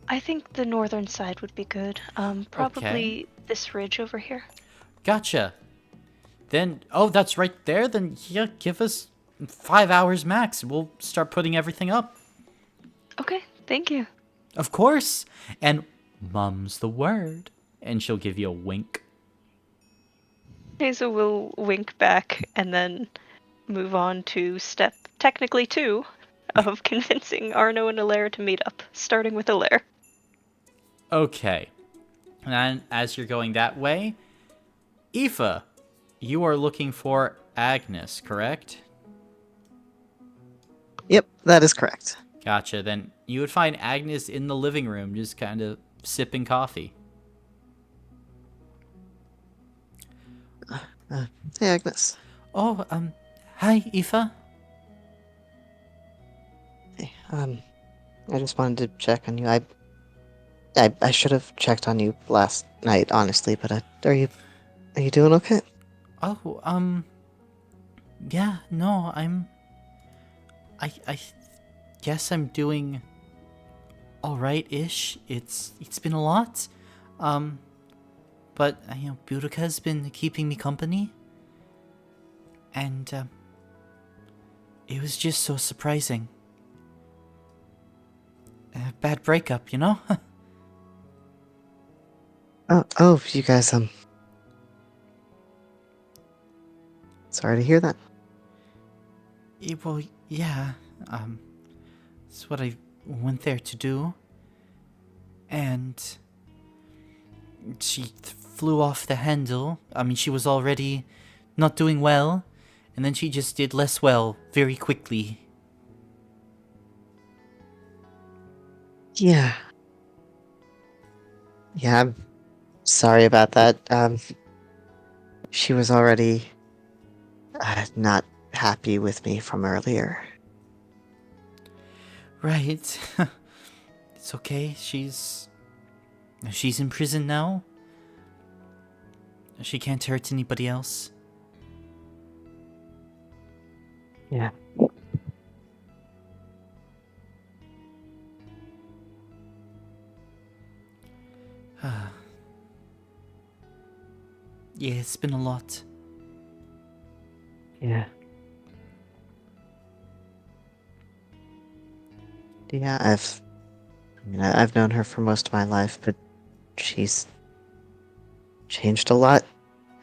I think the northern side would be good. Probably this ridge over here. Gotcha. Then, oh, that's right there. Then, yeah, give us 5 hours max. We'll start putting everything up. Okay, thank you. Of course. And mum's the word. And she'll give you a wink. Neza will wink back and then move on to step technically 2 of convincing Arno and Alaire to meet up, starting with Alaire. Okay. And as you're going that way, Aoife, you are looking for Agnes, correct? Yep, that is correct. Gotcha. Then you would find Agnes in the living room, just kind of sipping coffee. Hey, Agnes. Oh, hi, Aoife. Hey, I just wanted to check on you. I should have checked on you last night, honestly, but are you doing okay? Oh, yeah, no, I guess I'm doing alright-ish. It's been a lot. But, Boudica's been keeping me company. And, it was just so surprising. A bad breakup, you know? Oh, you guys, sorry to hear that. Well, yeah, that's what I went there to do. And she flew off the handle. I mean, she was already not doing well, and then she just did less well very quickly. Yeah. Yeah, I'm sorry about that. She was already not happy with me from earlier. Right. It's okay. She's in prison now. She can't hurt anybody else. Yeah. Yeah, it's been a lot. Yeah. Yeah, I've known her for most of my life, but she's changed a lot,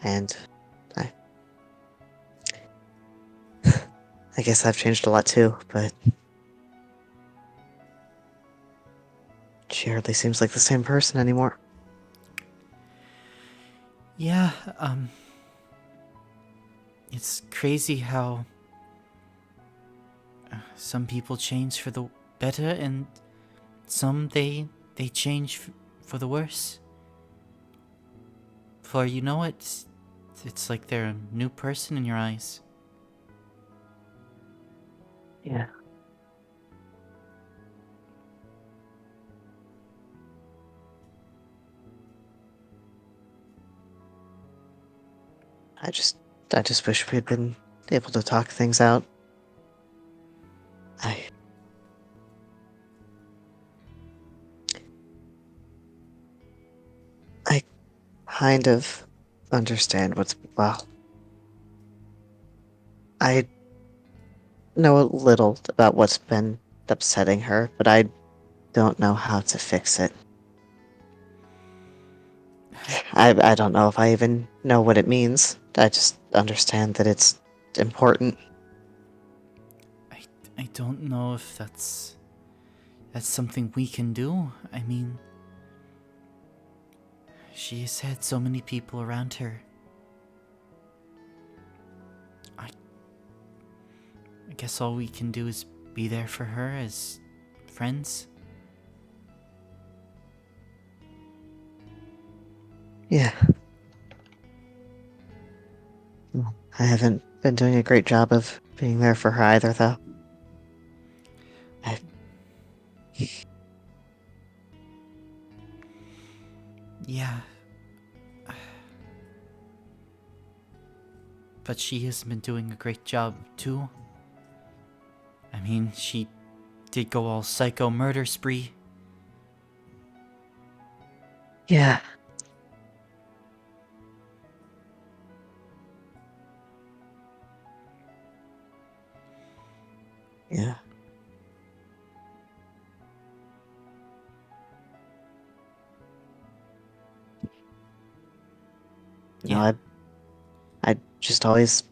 and I guess I've changed a lot too, but she hardly seems like the same person anymore. Yeah, it's crazy how some people change for the better and some they change for the worse. For you know it's like they're a new person in your eyes. Yeah. I just wish we had been able to talk things out. I kind of understand I know a little about what's been upsetting her, but I don't know how to fix it. I don't know if I even know what it means. I just understand that it's important. I don't know if that's something we can do. I mean, she has had so many people around her. I guess all we can do is be there for her as friends. Yeah. Well, I haven't been doing a great job of being there for her either, though. I, Yeah. But she has been doing a great job, too. I mean, she did go all psycho murder spree. yeah. Yeah. You know, Yeah. I just always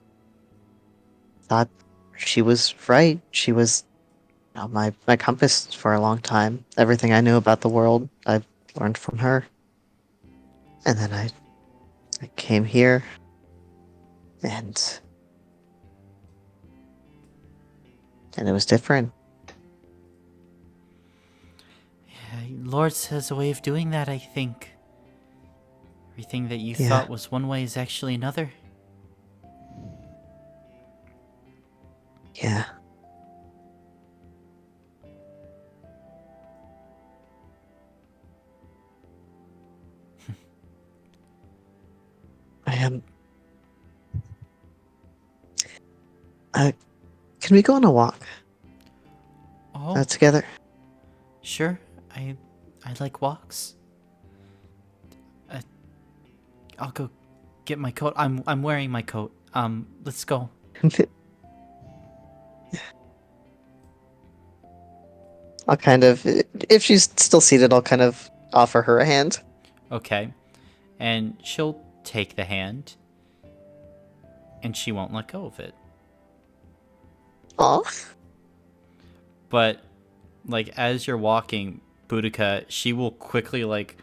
thought she was right. She was, my compass for a long time. Everything I knew about the world, I learned from her. And then I came here, and it was different. Yeah, Lords has a way of doing that, I think. Everything that you Yeah. thought was one way is actually another. Yeah. I am. Uh, can we go on a walk Oh, together? sure. I like walks. I'll go get my coat. I'm wearing my coat. Let's go. I'll kind of, if she's still seated, I'll kind of offer her a hand. Okay. And she'll take the hand, and she won't let go of it. Aw. But like as you're walking, Boudica, she will quickly like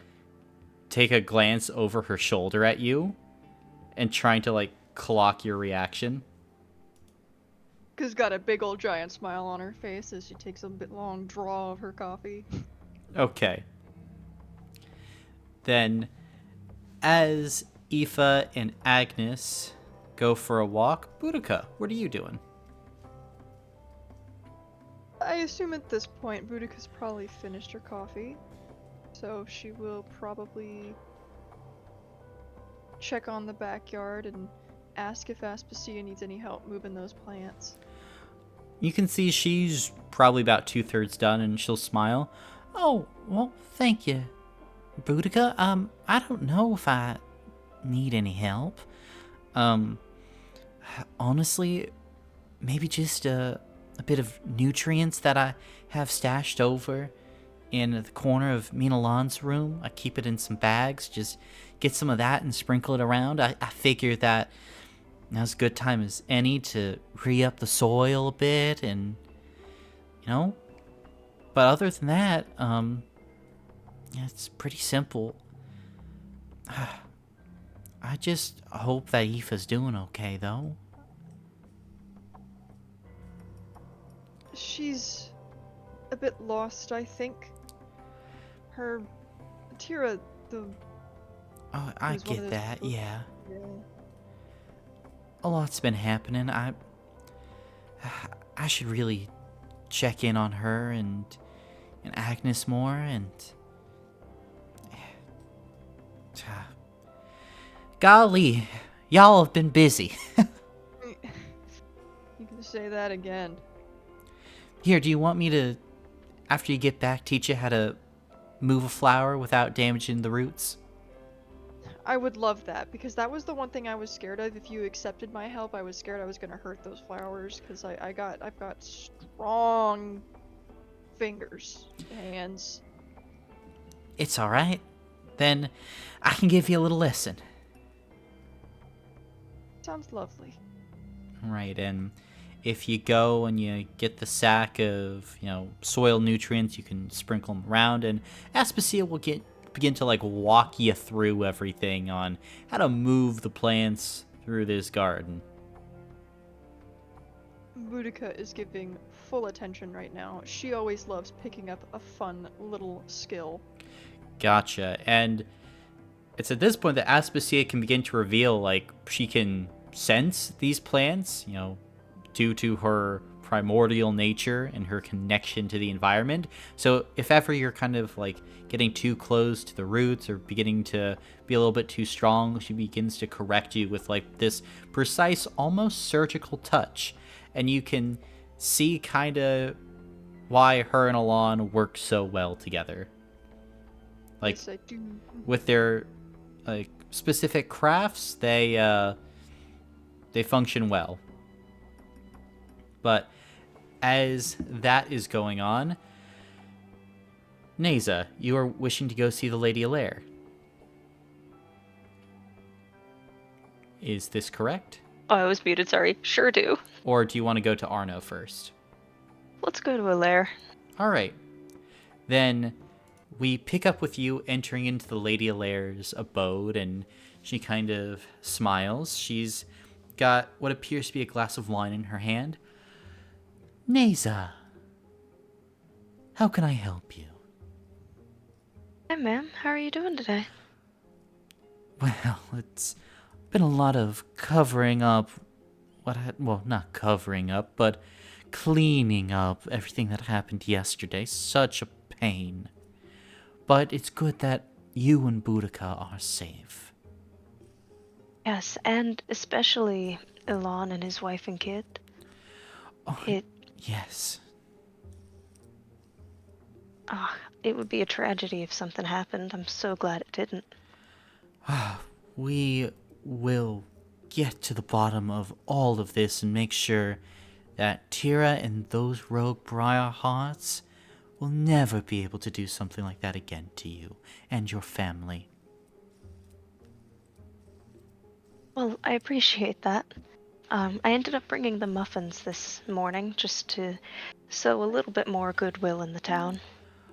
take a glance over her shoulder at you and trying to like clock your reaction. Cause got a big old giant smile on her face as she takes a bit long draw of her coffee. Okay. Then as Aoife and Agnes go for a walk, Boudica, what are you doing? I assume at this point Boudica's probably finished her coffee, so she will probably check on the backyard and ask if Aspasia needs any help moving those plants. You can see she's probably about 2/3 done, and she'll smile. Oh, well, thank you, Boudica. I don't know if I need any help. Um, honestly, maybe just a bit of nutrients that I have stashed over in the corner of Ilan's room. I keep it in some bags. Just get some of that and sprinkle it around. I figure that now's a good time as any to re-up the soil a bit, and you know. But other than that, yeah, it's pretty simple. I just hope that Aoife's doing okay, though. She's a bit lost, I think. Her Tira, the Oh, I who's one of get those that, people- yeah. Yeah. A lot's been happening. I should really check in on her and Agnes more, and golly, y'all have been busy. You can say that again. Here, do you want me to, after you get back, teach you how to move a flower without damaging the roots? I would love that, because that was the one thing I was scared of. If you accepted my help, I was scared I was gonna hurt those flowers, because I've got strong fingers, hands. It's alright. Then I can give you a little lesson. Sounds lovely. Right, and if you go and you get the sack of, soil nutrients, you can sprinkle them around, and Aspasia will begin to, walk you through everything on how to move the plants through this garden. Boudica is giving full attention right now. She always loves picking up a fun little skill. Gotcha, and it's at this point that Aspasia can begin to reveal, she can sense these plants, due to her primordial nature and her connection to the environment. So if ever you're kind of getting too close to the roots or beginning to be a little bit too strong, she begins to correct you with this precise, almost surgical touch. And you can see kind of why her and Ilan work so well together. Yes, I do. With their specific crafts, they function well. But as that is going on, Neza, you are wishing to go see the Lady Alaire. Is this correct? Oh, I was muted, sorry. Sure do. Or do you want to go to Arno first? Let's go to Alaire. Alright. Then we pick up with you entering into the Lady Alaire's abode, and she kind of smiles. She's got what appears to be a glass of wine in her hand. Neza, how can I help you? Hi, ma'am. How are you doing today? Well, it's been a lot of covering up not covering up, but cleaning up everything that happened yesterday. Such a pain. But it's good that you and Boudica are safe. Yes, and especially Ilan and his wife and kid. Oh, yes. It would be a tragedy if something happened. I'm so glad it didn't. We will get to the bottom of all of this and make sure that Tira and those rogue Briarhearts will never be able to do something like that again to you and your family. Well, I appreciate that. I ended up bringing the muffins this morning just to sow a little bit more goodwill in the town.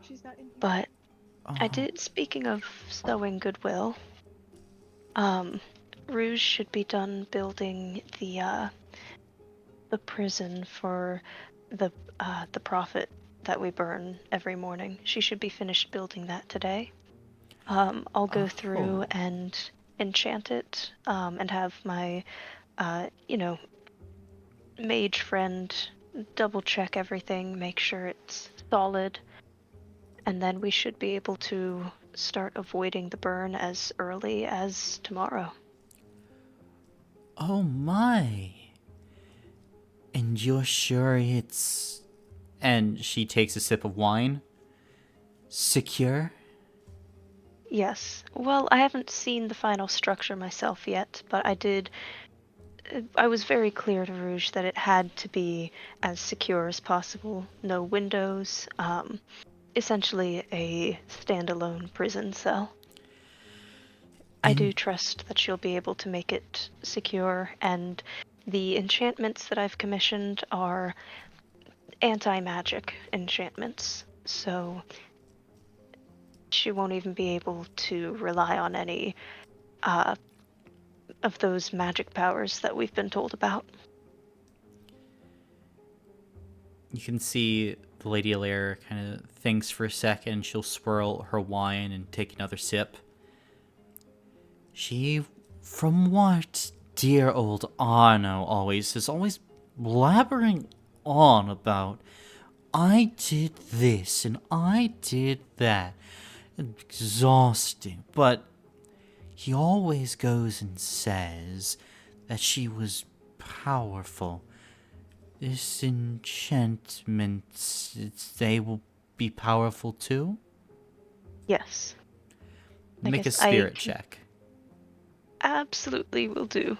She's not in here. But I did, speaking of sowing goodwill, Rouge should be done building the prison for the prophet that we burn every morning. She should be finished building that today. I'll go through and enchant it, and have my, mage friend double check everything, make sure it's solid, and then we should be able to start avoiding the burn as early as tomorrow. Oh my. And you're sure it's... And she takes a sip of wine. Secure? Yes. Well, I haven't seen the final structure myself yet, but I was very clear to Rouge that it had to be as secure as possible. No windows, essentially a standalone prison cell. I do trust that she'll be able to make it secure, and the enchantments that I've commissioned are anti-magic enchantments, so she won't even be able to rely on any of those magic powers that we've been told about. You can see the Lady Alaire kind of thinks for a second. She'll swirl her wine and take another sip. From what dear old Arno is always blabbering on about, I did this and I did that. Exhausting, but he always goes and says that she was powerful. This enchantment, they will be powerful too? Yes. Make a spirit check. Absolutely will do.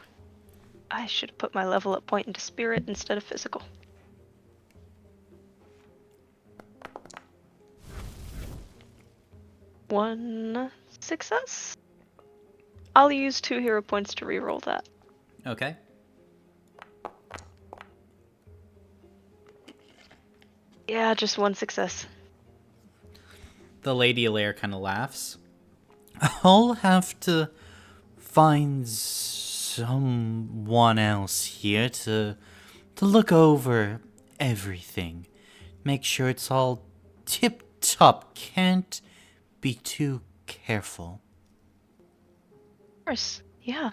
I should have put my level up point into spirit instead of physical. 1 success. I'll use 2 hero points to reroll that. Okay. Yeah, just 1 success. The Lady Alair kind of laughs. I'll have to find someone else here to look over everything. Make sure it's all tip top. Can't be too careful. Of course, yeah.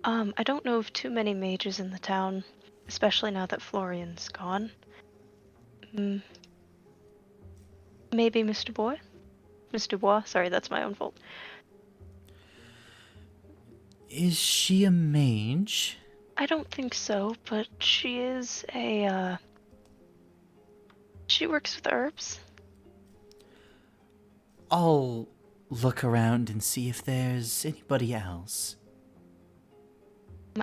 I don't know of too many mages in the town, especially now that Florian's gone. Maybe Mr. Boy? Mr. Bois? Sorry, that's my own fault. Is she a mage? I don't think so, but she is a, she works with herbs. I'll look around and see if there's anybody else.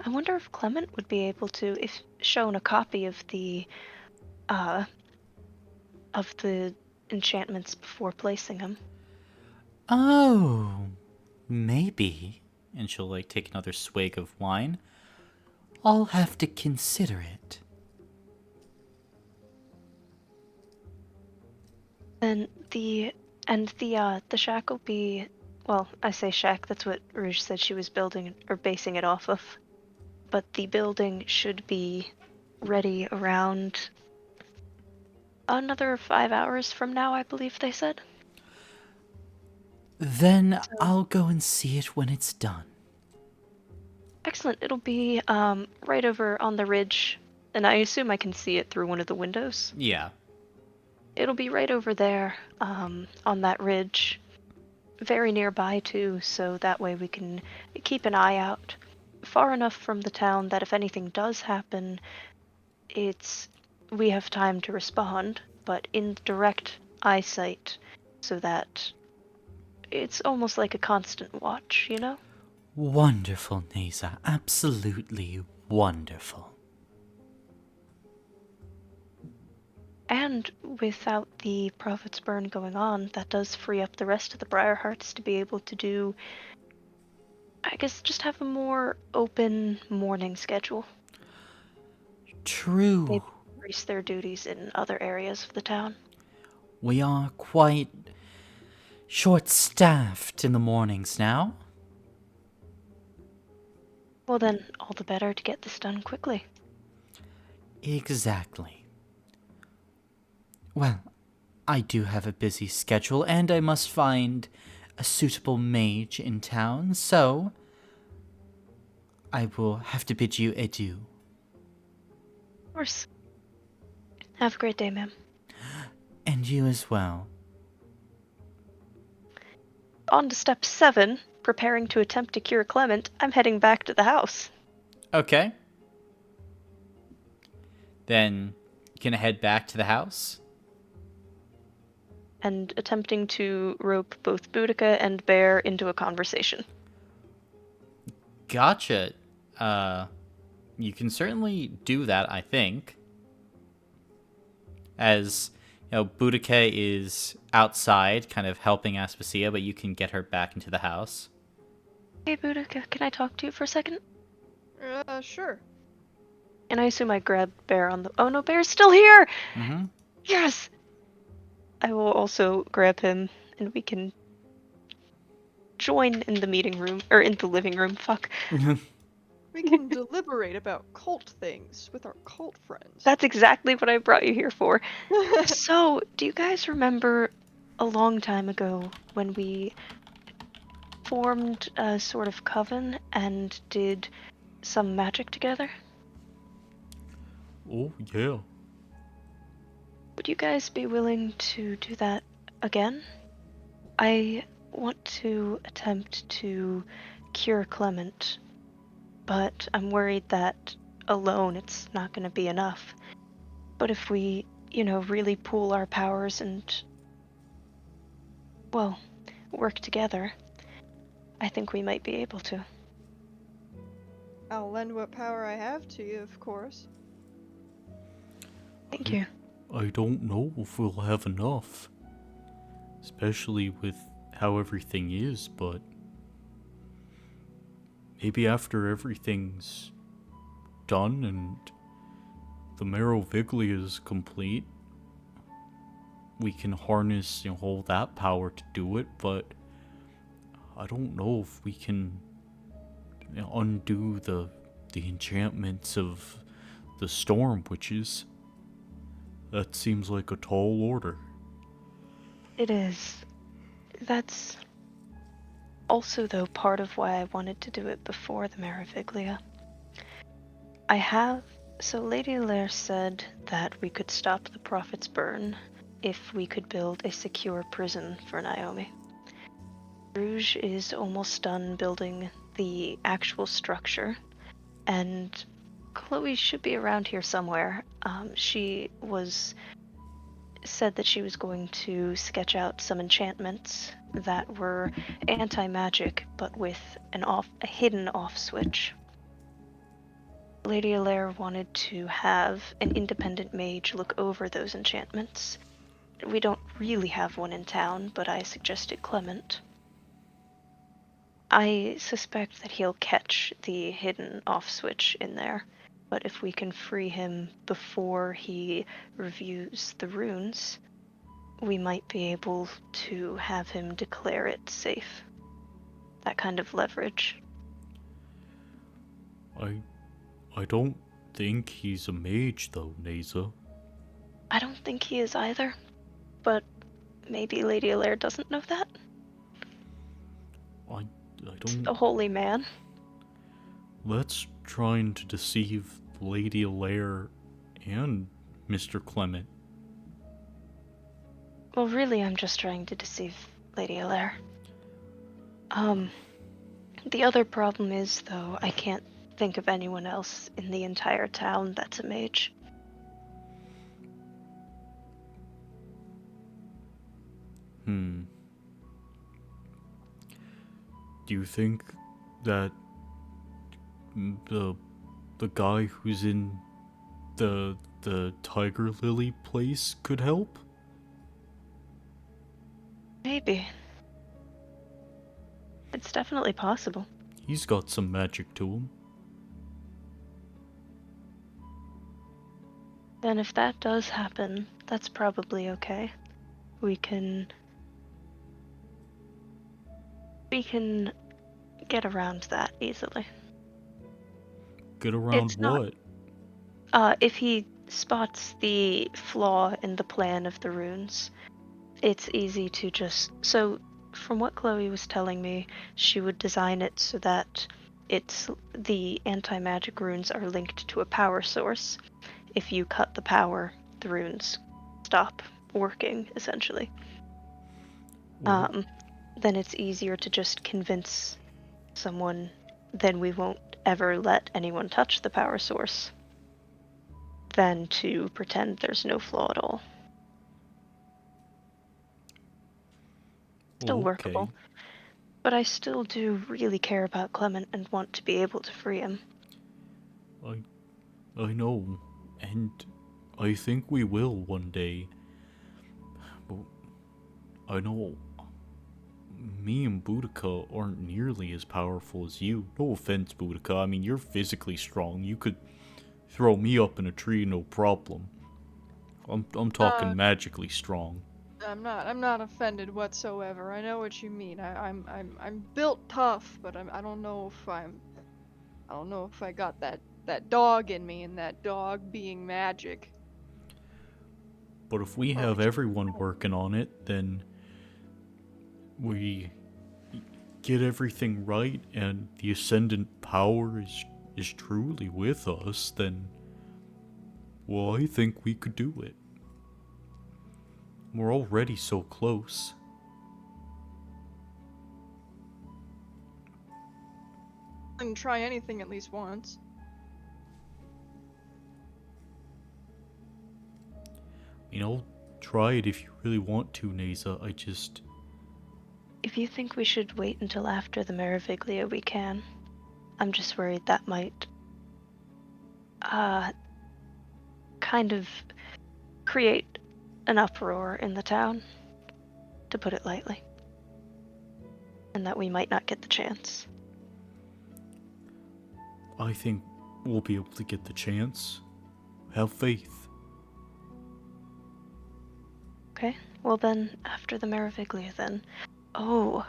I wonder if Clement would be able to, if shown a copy of the enchantments before placing them. Oh, maybe. And she'll like take another swig of wine. I'll have to consider it. Then the shack will be, well, I say shack, that's what Rouge said she was building or basing it off of. But the building should be ready around another 5 hours from now, I believe they said. Then I'll go and see it when it's done. Excellent. It'll be right over on the ridge, and I assume I can see it through one of the windows. Yeah. It'll be right over there on that ridge, very nearby too, so that way we can keep an eye out. Far enough from the town that if anything does happen, we have time to respond, but in direct eyesight, so that it's almost like a constant watch, you know? Wonderful, Neza. Absolutely wonderful. And without the Prophet's Burn going on, that does free up the rest of the Briarhearts to be able to do, I guess, just have a more open morning schedule. True. Maybe increase their duties in other areas of the town. We are quite short-staffed in the mornings now. Well then, all the better to get this done quickly. Exactly. Well, I do have a busy schedule, and I must find a suitable mage in town, so I will have to bid you adieu. Of course. Have a great day, ma'am. And you as well. On to step 7, preparing to attempt to cure Clement. I'm heading back to the house. Okay. Then, gonna head back to the house? And attempting to rope both Boudica and Bear into a conversation. Gotcha. You can certainly do that, I think. As, you know, Boudica is outside, kind of helping Aspasia, but you can get her back into the house. Hey Boudica, can I talk to you for a second? Sure. And I assume I grabbed Bear on the... Oh no, Bear's still here! Mm-hmm. Yes! I will also grab him, and we can join in the meeting room, or in the living room, fuck. We can deliberate about cult things with our cult friends. That's exactly what I brought you here for. So, do you guys remember a long time ago when we formed a sort of coven and did some magic together? Oh, yeah. Would you guys be willing to do that again? I want to attempt to cure Clement, but I'm worried that alone it's not going to be enough. But if we, really pool our powers and, well, work together, I think we might be able to. I'll lend what power I have to you, of course. Thank you. I don't know if we'll have enough. Especially with how everything is, but maybe after everything's done and the Meroviglia is complete, we can harness, all that power to do it, but I don't know if we can undo the enchantments of the Storm Witches. That seems like a tall order. It is. That's also, though, part of why I wanted to do it before the Meroviglia. So Lady Alaire said that we could stop the Prophet's burn if we could build a secure prison for Naomi. Rouge is almost done building the actual structure, and Chloe should be around here somewhere. She said that she was going to sketch out some enchantments that were anti-magic, but with a hidden off switch. Lady Alaire wanted to have an independent mage look over those enchantments. We don't really have one in town, but I suggested Clement. I suspect that he'll catch the hidden off switch in there, but if we can free him before he reviews the runes, we might be able to have him declare it safe. That kind of leverage. I don't think he's a mage, though, Neza. I don't think he is either, but maybe Lady Alaire doesn't know that? I A don't... holy man. Let's trying to deceive Lady Alaire and Mr. Clement. Well, really, I'm just trying to deceive Lady Alaire. The other problem is, though, I can't think of anyone else in the entire town that's a mage. Do you think that the guy who's in the Tiger Lily place could help? Maybe. It's definitely possible. He's got some magic to him. Then if that does happen, that's probably okay. We can get around that easily. Get around It's not- what? If he spots the flaw in the plan of the runes, it's easy to just... So, from what Chloe was telling me, she would design it so that the anti-magic runes are linked to a power source. If you cut the power, the runes stop working, essentially. Then it's easier to just convince someone, then we won't ever let anyone touch the power source, than to pretend there's no flaw at all. Still workable. But I still do really care about Clement and want to be able to free him. I know, and I think we will one day. But I know me and Boudica aren't nearly as powerful as you. No offense, Boudica. I mean, you're physically strong. You could throw me up in a tree, no problem. I'm talking magically strong. I'm not offended whatsoever. I know what you mean. I'm built tough, but I don't know if I got that dog in me, and that dog being magic. But if we have everyone working on it, then we get everything right and the Ascendant power is truly with us, then, well, I think we could do it. We're already so close. I can try anything at least once. Try it if you really want to, Neza. If you think we should wait until after the Meroviglia, we can. I'm just worried that might kind of create an uproar in the town, to put it lightly. and that we might not get the chance. I think we'll be able to get the chance. Have faith. Okay, well then, after the Meraviglia then. Oh.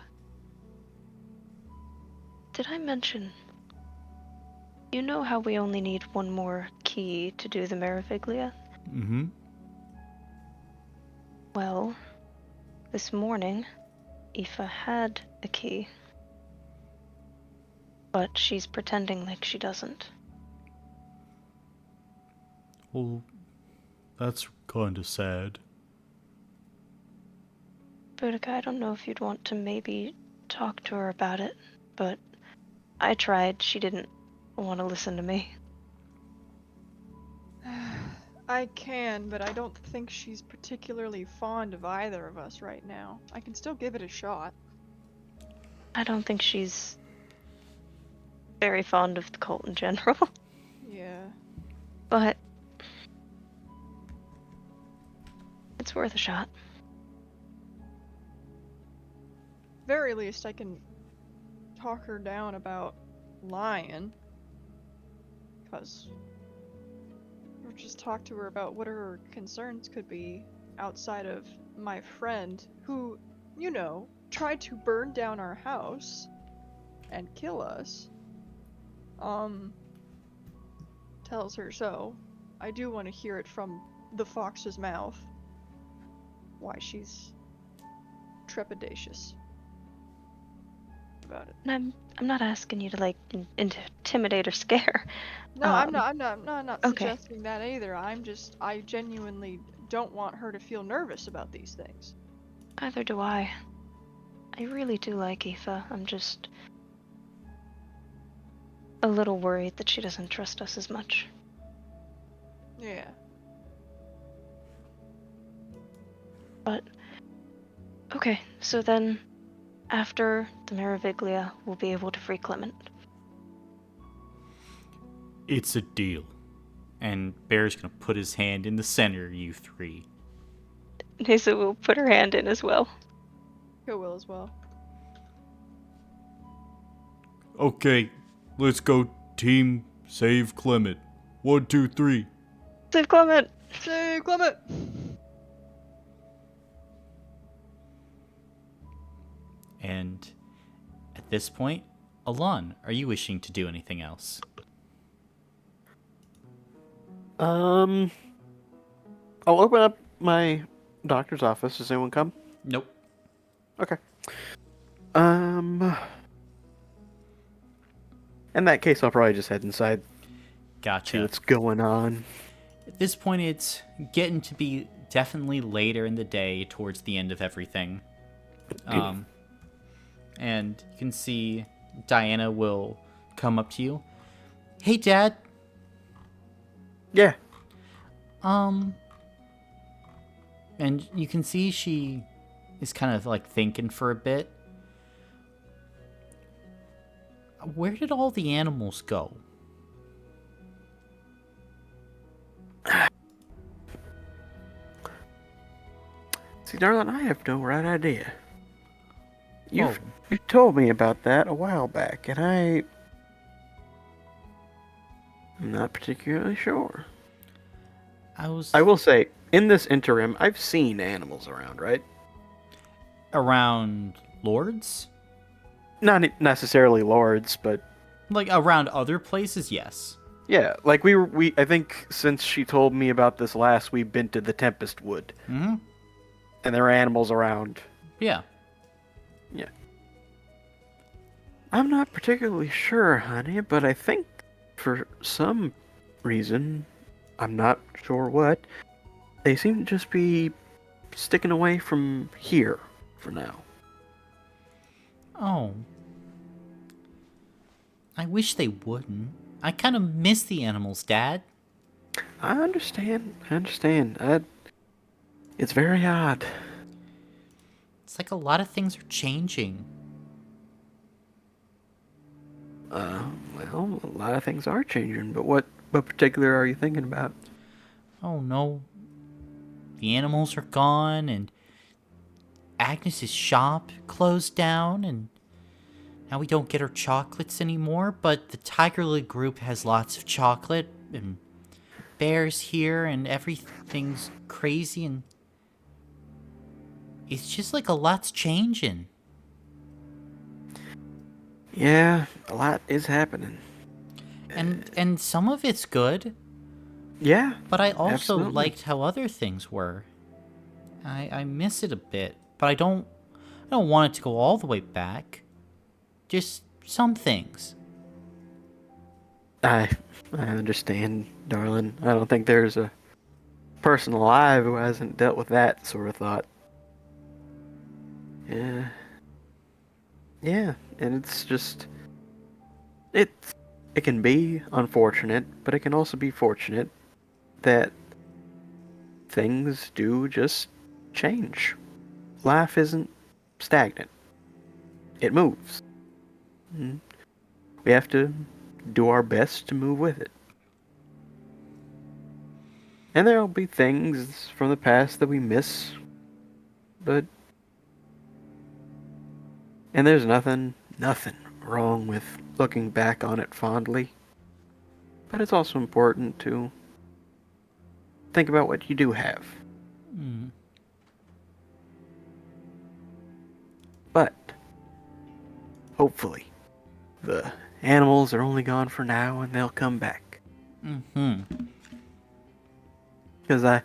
Did I mention? You know how we only need one more key to do the Meraviglia? Mm-hmm. Well, this morning, Aoife had a key. But she's pretending like she doesn't. Well, that's kinda sad. Boudica, I don't know if you'd want to maybe talk to her about it, but I tried. She didn't want to listen to me. I can, but I don't think she's particularly fond of either of us right now. I can still give it a shot. I don't think she's very fond of the cult in general, Yeah. but it's worth a shot. Very least I can talk her down about lying. Or just talk to her about what her concerns could be outside of my friend who, you know, tried to burn down our house and kill us. Tells her so. I do want to hear it from the fox's mouth. Why she's trepidatious about it. And I'm not asking you to like intimidate or scare. No, I'm not okay. suggesting that either. I genuinely don't want her to feel nervous about these things. Neither do I. I really do like Aoife. I'm just a little worried that she doesn't trust us as much. Yeah. But okay, so then after the Meraviglia, we'll be able to free Clement. It's a deal. And Bear's gonna put his hand in the center of you three. Nisa will put her hand in as well. Go will as well. Okay, let's go, team. Save Clement. 1, 2, 3. Save Clement! Say, Clement! And at this point, Ilan, are you wishing to do anything else? I'll open up my doctor's office. Does anyone come? Nope. Okay. In that case, I'll probably just head inside, see Gotcha. what's going on. At this point, it's getting to be definitely later in the day towards the end of everything. And you can see Diana will come up to you. Hey, Dad. Yeah. And you can see she is kind of like thinking for a bit. Where did all the animals go? See, darling, I have no right idea. You Oh. told me about that a while back, and I'm not particularly sure. I will say, in this interim, I've seen animals around, right? Around Lords? Not necessarily lords, but Like around other places, yes. yeah, like we I think since she told me about this last, we've been to the Tempest Wood, Mm-hmm. and there are animals around. Yeah. Yeah. I'm not particularly sure, honey, but I think for some reason, I'm not sure what, they seem to just be sticking away from here for now. Oh. I wish they wouldn't. I kind of miss the animals, Dad. I understand. It's very odd. It's like a lot of things are changing. Well, a lot of things are changing, but what particular are you thinking about? Oh no. The animals are gone, and Agnes's shop closed down, and Now we don't get our chocolates anymore, but the Tiger Lily group has lots of chocolate, and bears here, and everything's crazy, and it's just like a lot's changing. Yeah, a lot is happening. And some of it's good, Yeah, but I also absolutely. liked how other things were. I miss it a bit, but I don't want it to go all the way back. Just some things. I understand, darling. I don't think there's a person alive who hasn't dealt with that sort of thought. Yeah. Yeah, and it's just it it can be unfortunate, but it can also be fortunate that things do just change. Life isn't stagnant. It moves. And we have to do our best to move with it. And there'll be things from the past that we miss, but and there's nothing wrong with looking back on it fondly. But it's also important to think about what you do have. Mm. But hopefully, the animals are only gone for now and they'll come back. Hmm. Because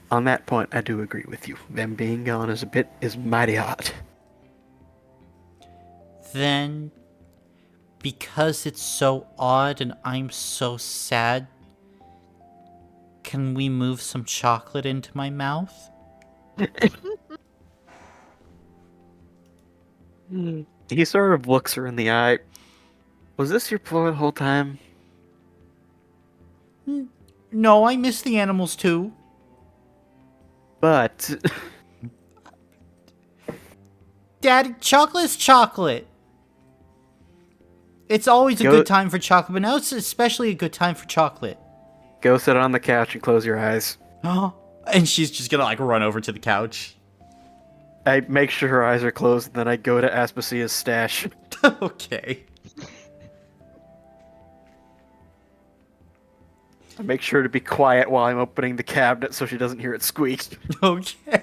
on that point, I do agree with you. Them being gone is mighty odd. Then, because it's so odd and I'm so sad, can we move some chocolate into my mouth? He sort of looks her in the eye. Was this your ploy the whole time? No, I miss the animals too. But Dad, chocolate is chocolate. It's always a Go- good time for chocolate, but now it's especially a good time for chocolate. go sit on the couch and close your eyes. And she's just gonna like run over to the couch. I make sure her eyes are closed, and then I go to Aspasia's stash. Okay. I make sure to be quiet while I'm opening the cabinet so she doesn't hear it squeak. Okay.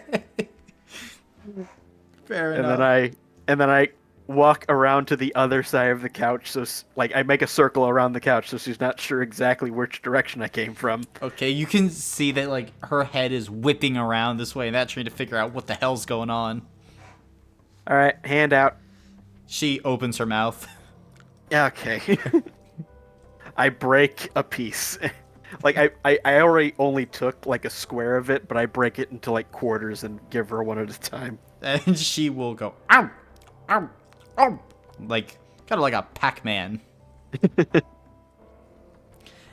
Fair And enough. then I walk around to the other side of the couch, so like I make a circle around the couch so she's not sure exactly which direction I came from. Okay, you can see that like her head is whipping around this way and that, trying to figure out what the hell's going on. All right, hand out. She opens her mouth. Okay. I break a piece. Like I already only took like a square of it, but I break it into like quarters and give her one at a time. And she will go, ow, ow, ow, like kind of like a Pac-Man.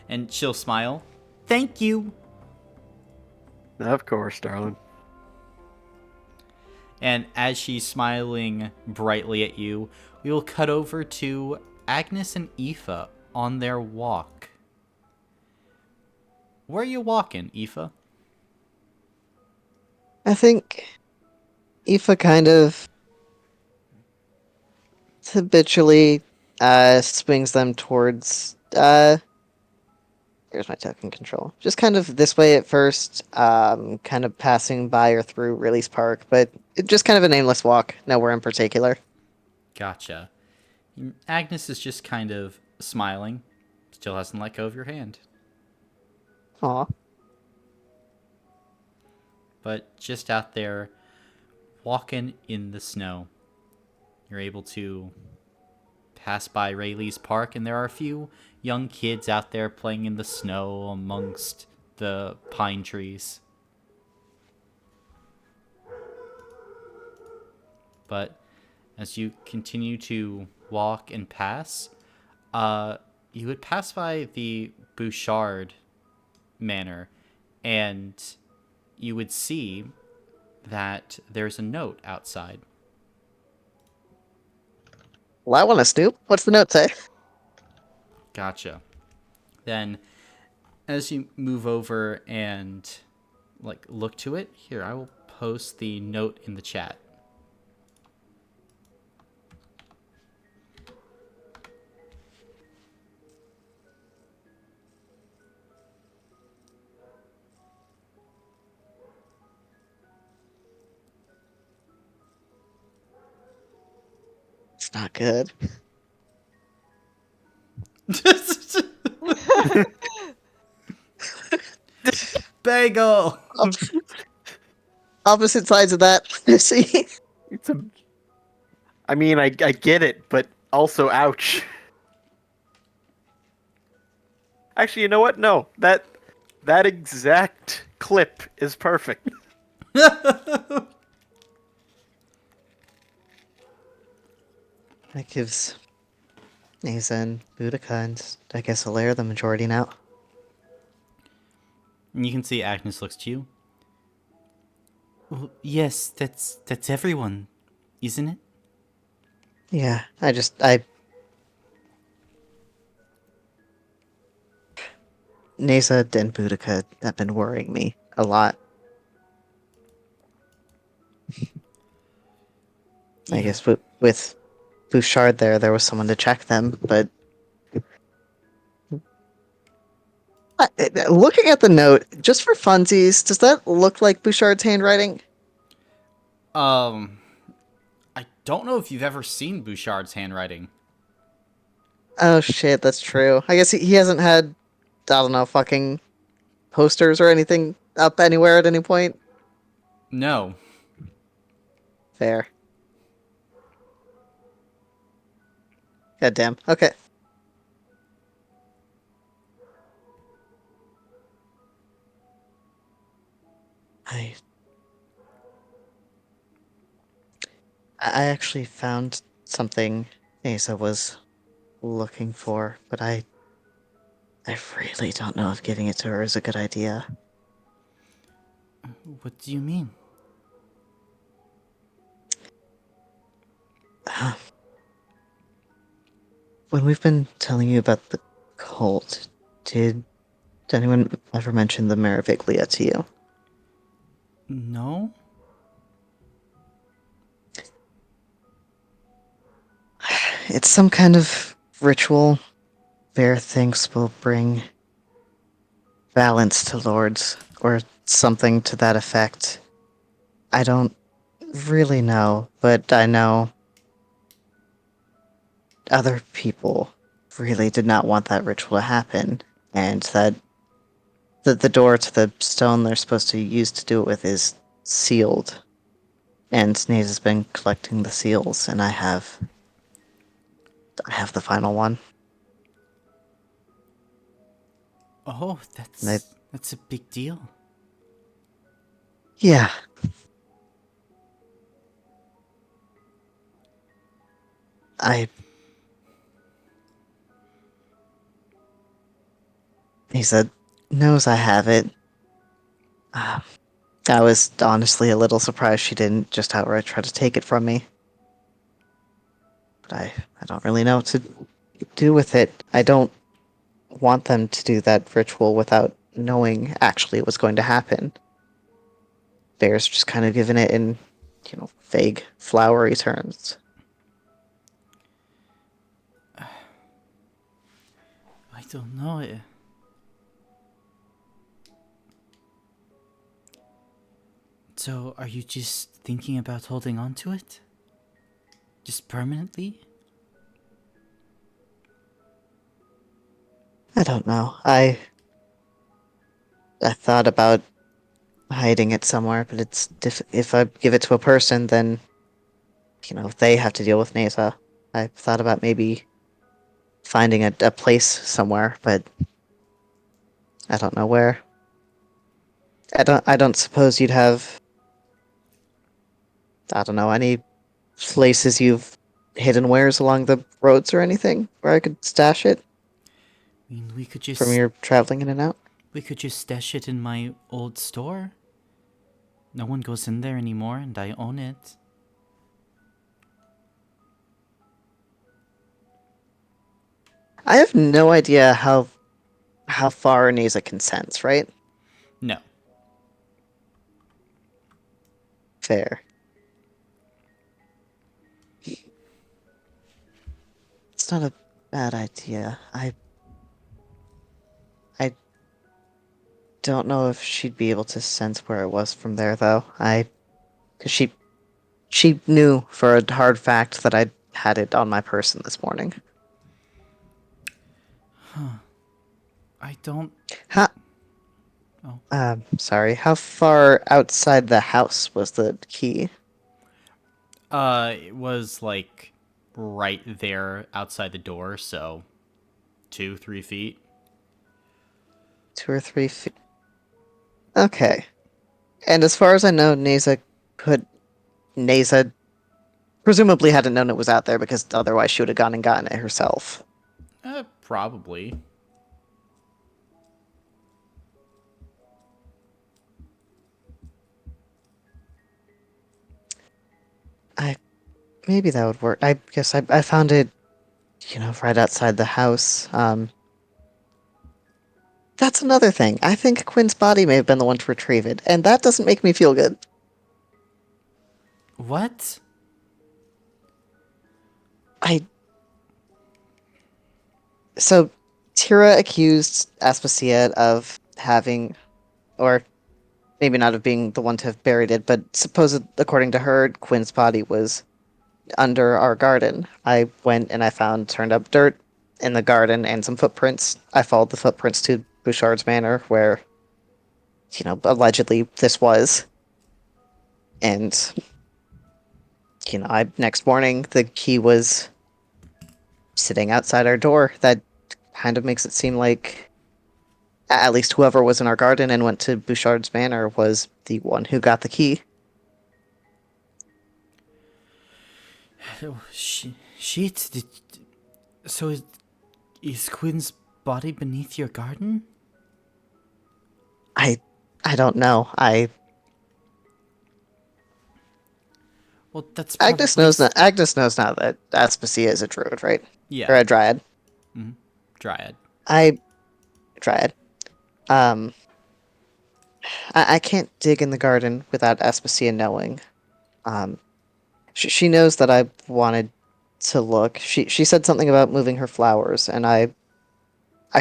And she'll smile. Thank you. Of course, darling. And as she's smiling brightly at you, we will cut over to Agnes and Aoife on their walk. Where are you walking, Aoife? I think Aoife kind of habitually swings them towards here's my token control. Just kind of this way at first, kind of passing by or through Release Park, but just kind of an aimless walk, nowhere in particular. Gotcha. Agnes is just kind of smiling. Still hasn't let go of your hand. Aw. But just out there, walking in the snow. You're able to pass by Rayleigh's Park, and there are a few young kids out there playing in the snow amongst the pine trees. But as you continue to walk and pass, you would pass by the Bouchard Manor, and you would see that there's a note outside. Well, I want to snoop. What's the note say? Gotcha. Then, as you move over and like look to it, here I will post the note in the chat. not good. Bagel. Op- Opposite sides of that. See? It's a. I mean, I get it, but also, ouch. Actually, you know what? No, that exact clip is perfect. That gives Neza and Boudica and I guess Alaire the majority now. And you can see Agnes looks to you. Well, yes, that's everyone, isn't it? Yeah, Neza and Boudica have been worrying me a lot. I Yeah. guess with Bouchard there was someone to check them, but looking at the note, just for funsies, does that look like Bouchard's handwriting? Um, I don't know if you've ever seen Bouchard's handwriting. Oh shit, that's true. I guess he hasn't had, I don't know, fucking posters or anything up anywhere at any point. No. Fair. God damn. Okay. I I actually found something Asa was looking for, but I really don't know if giving it to her is a good idea. What do you mean? When we've been telling you about the cult, did anyone ever mention the Meraviglia to you? No? It's some kind of ritual Bear thinks will bring balance to lords, or something to that effect. I don't really know, but I know other people really did not want that ritual to happen, and that the door to the stone they're supposed to use to do it with is sealed. And Sneeze has been collecting the seals, and I have the final one. Oh, And I, that's a big deal. yeah, I. He said, knows I have it. Uh, I was honestly a little surprised she didn't just outright try to take it from me. But I don't really know what to do with it. I don't want them to do that ritual without knowing actually what's going to happen. Bear's just kind of given it in, vague, flowery terms. I don't know. So, are you just thinking about holding on to it? Just permanently? I don't know. I thought about hiding it somewhere, but if I give it to a person, then they have to deal with Neza. I thought about maybe finding a place somewhere, but I don't know where. I don't suppose you'd have, I don't know, any places you've hidden wares along the roads or anything where I could stash it I mean, from your traveling in and out? we could just stash it in my old store. No one goes in there anymore, and I own it. I have no idea how far Neza can sense, right? No. Fair. It's not a bad idea. I don't know if she'd be able to sense where it was from there, though. Because she knew for a hard fact that I'd had it on my person this morning. I don't. How, Oh. sorry, how far outside the house was the key? It was like right there outside the door, so 2, 3 feet. 2 or 3 feet. Okay. And as far as I know, Neza presumably hadn't known it was out there because otherwise she would have gone and gotten it herself. Probably. I Maybe that would work. I guess I found it, right outside the house. That's another thing. I think Quinn's body may have been the one to retrieve it, and that doesn't make me feel good. What? I So Tira accused Aspasia of having, or maybe not of being the one to have buried it, but supposed, according to her, Quinn's body was under our garden. I went and I turned up dirt in the garden and some footprints. I followed the footprints to Bouchard's Manor, where, allegedly this was. And, next morning, the key was sitting outside our door. That kind of makes it seem like at least whoever was in our garden and went to Bouchard's Manor was the one who got the key. Oh, shit. So is Quinn's body beneath your garden? I I don't know. Well, that's probably. Agnes knows now that Aspasia is a druid, right? Or Yeah. a dryad. Dryad. I Dryad. Um I can't dig in the garden without Aspasia knowing. Um she knows that I wanted to look. She said something about moving her flowers, and I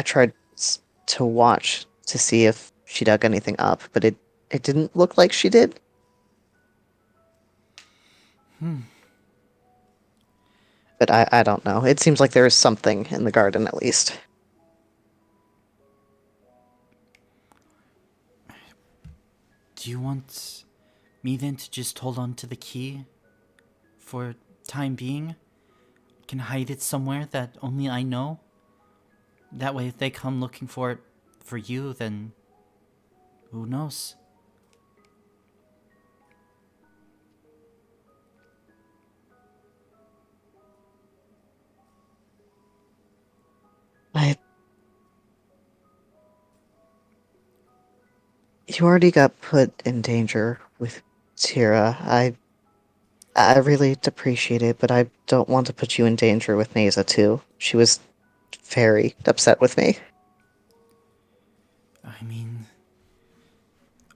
tried to watch to see if she dug anything up, but it didn't look like she did. But I don't know. It seems like there is something in the garden at least. Do you want me then to just hold on to the key for time being? Can hide it somewhere that only I know? That way, if they come looking for it for you, then who knows? I You already got put in danger with Tira. I really appreciate it, but I don't want to put you in danger with Neza too. She was very upset with me. I mean,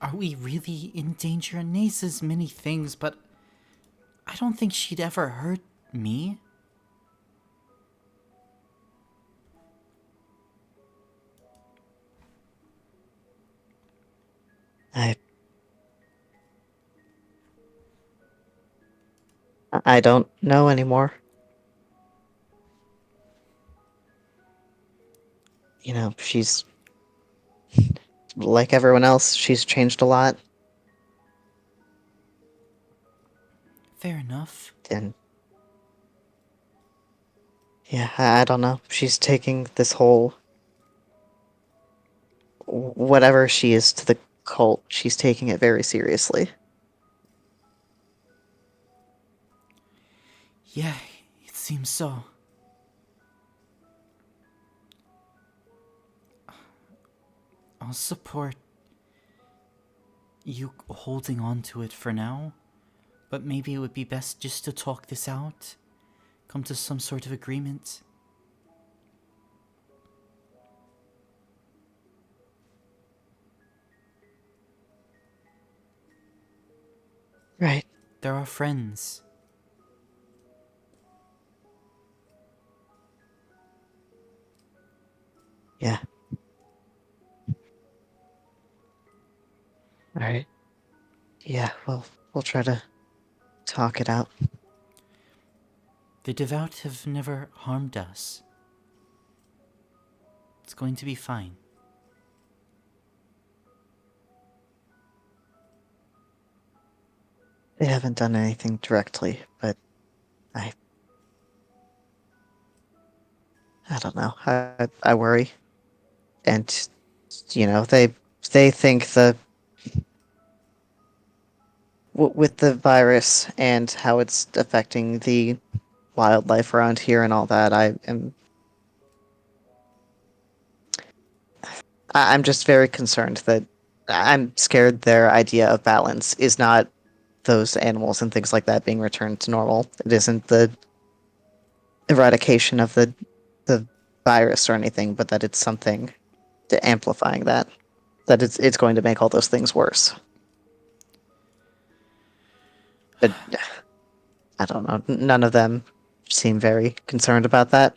are we really in danger? Nace says many things, but I don't think she'd ever hurt me. I I don't know anymore. She's like everyone else. She's changed a lot, Fair enough. and yeah, I don't know. She's taking this whole whatever she is to the cult. She's taking it very seriously. Yeah, it seems so. I'll support you holding on to it for now, but maybe it would be best just to talk this out, come to some sort of agreement. Right. There are friends. Yeah. All right. Yeah. Well, we'll try to talk it out. The devout have never harmed us. It's going to be fine. They haven't done anything directly, but I I don't know. I worry. And they think with the virus and how it's affecting the wildlife around here and all that, I'm just very concerned that I'm scared their idea of balance is not those animals and things like that being returned to normal. It isn't the eradication of the virus or anything, but that it's something to amplifying that. That it's going to make all those things worse. But I don't know. None of them seem very concerned about that.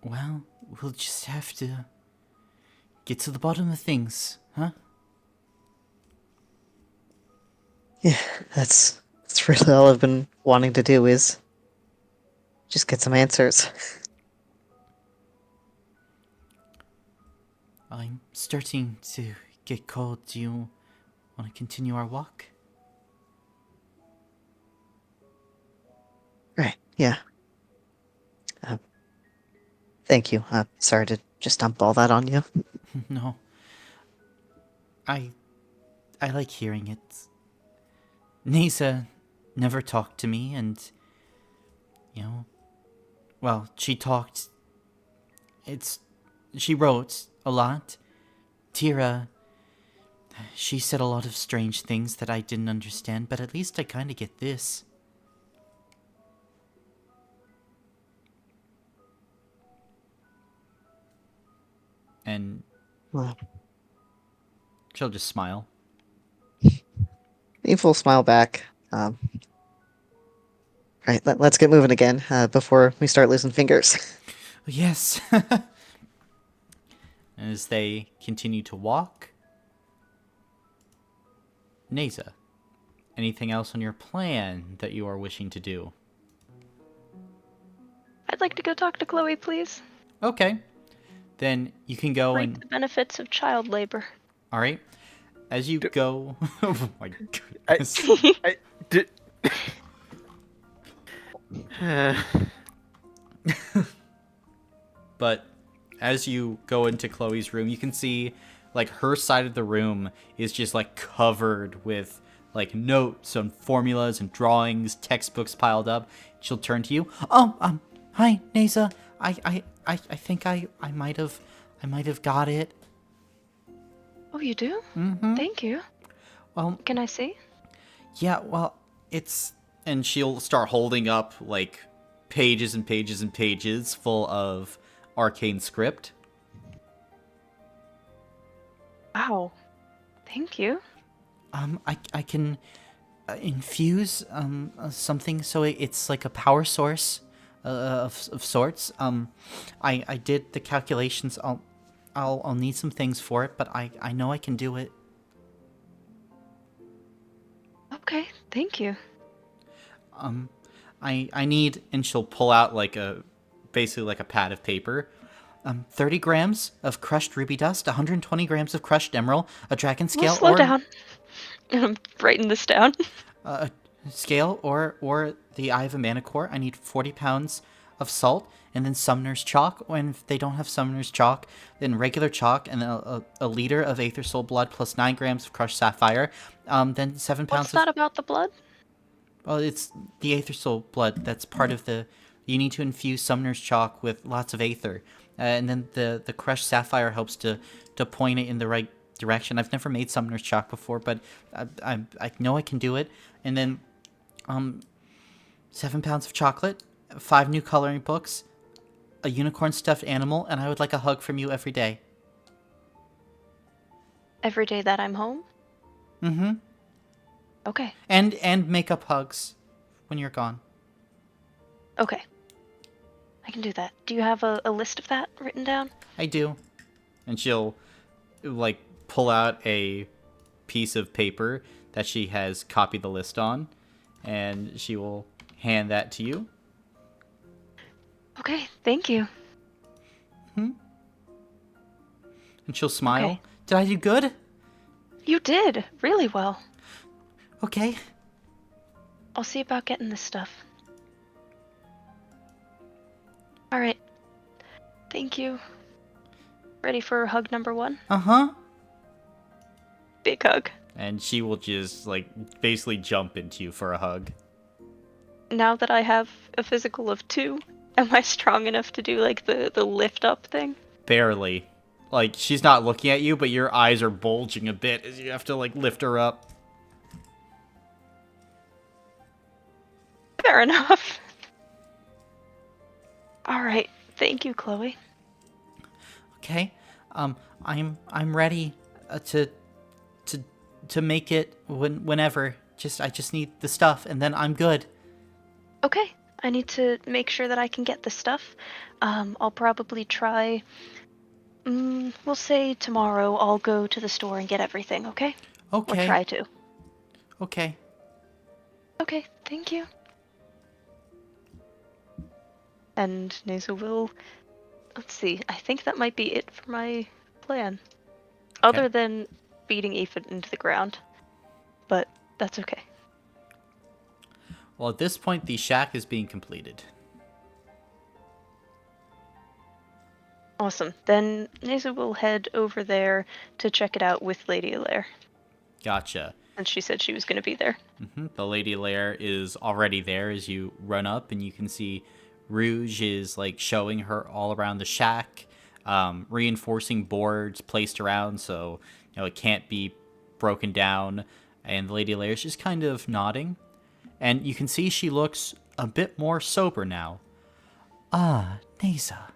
Well, we'll just have to get to the bottom of things, huh? Yeah, that's really all I've been wanting to do is just get some answers. I'm starting to get cold. Do you want to continue our walk? Right, yeah. Uh, Thank you. Sorry to just dump all that on you. No. I I like hearing it. Nisa never talked to me, and you know, well, she talked. It's she wrote a lot. Tira, she said a lot of strange things that I didn't understand, but at least I kind of get this. And Well, she'll just smile. Evil smile back. Right, let's get moving again before we start losing fingers. Yes. As they continue to walk, Neza, anything else on your plan that you are wishing to do? I'd like to go talk to Chloe, please. Okay. Then you can go Reap and... the benefits of child labor. Alright. As you go... Oh my I, goodness. I did. But as you go into Chloe's room, you can see, like, her side of the room is just, like, covered with, like, notes and formulas and drawings, textbooks piled up. She'll turn to you. Oh, hi, Neza. I think I might have got it. Oh, you do? Mm-hmm. Thank you. Well, Can I see? yeah, well, it's... And she'll start holding up, like, pages and pages and pages full of arcane script. Wow. Thank you. I can infuse something so it's like a power source of sorts. I did the calculations. I'll need some things for it, but I know I can do it. Okay, thank you. I need, and she'll pull out like basically like a pad of paper. 30 grams of crushed ruby dust, 120 grams of crushed emerald, a dragon Well, scale, slow or down. I'm writing this down. a scale, or the eye of a manicore. I need 40 pounds of salt, and then summoner's chalk. Or if they don't have summoner's chalk, then regular chalk, and a liter of aether soul blood plus 9 grams of crushed sapphire. Then 7 pounds What's that about the blood? Well, it's the aether soul blood. That's part of the. You need to infuse summoner's chalk with lots of aether, and then the crushed sapphire helps to point it in the right direction. I've never made summoner's chalk before, but I know I can do it. And then 7 pounds of chocolate, 5 new coloring books, a unicorn stuffed animal, and I would like a hug from you every day. Every day that I'm home? Mm-hmm. Okay. And makeup hugs when you're gone. Okay. I can do that. Do you have a list of that written down? I do. And she'll, like, pull out a piece of paper that she has copied the list on, and she will hand that to you. Okay, thank you. And she'll smile. Okay. Did I do good? You did really well. Okay. I'll see about getting this stuff. All right. Thank you. Ready for hug number 1? Uh-huh. Big hug. And she will just, like, basically jump into you for a hug. Now that I have a physical of 2, am I strong enough to do, like, the lift up thing? Barely. Like, she's not looking at you, but your eyes are bulging a bit as you have to, like, lift her up. Fair enough. All right. Thank you, Chloe. Okay. I'm ready to make it whenever. I just need the stuff, and then I'm good. Okay. I need to make sure that I can get the stuff. I'll probably try. We'll say tomorrow I'll go to the store and get everything, okay? Okay. Or try to. Okay. Okay, thank you. And Neza will. Let's see, I think that might be it for my plan. Other than beating Aphid into the ground. But that's okay. Well, at this point, the shack is being completed. Awesome. Then Neza will head over there to check it out with Lady Alaire. Gotcha. And she said she was going to be there. The Lady Lair is already there as you run up, and you can see Rouge is like showing her all around the shack, reinforcing boards placed around so it can't be broken down. And the Lady Lair is just kind of nodding, and you can see she looks a bit more sober now. Ah, Neza.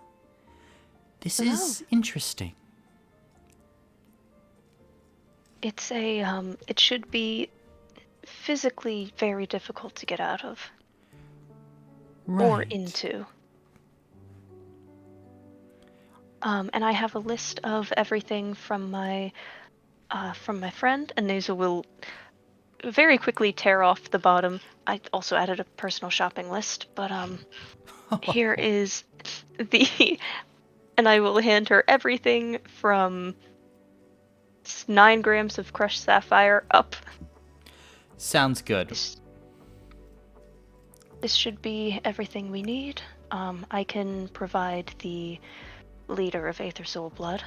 This is interesting. It's it should be physically very difficult to get out of. Right. Or into. And I have a list of everything from my friend, and Neza will very quickly tear off the bottom. I also added a personal shopping list, but here is the, and I will hand her everything from 9 grams of crushed sapphire up. Sounds good. This should be everything we need. I can provide the leader of Aether Soul Blood.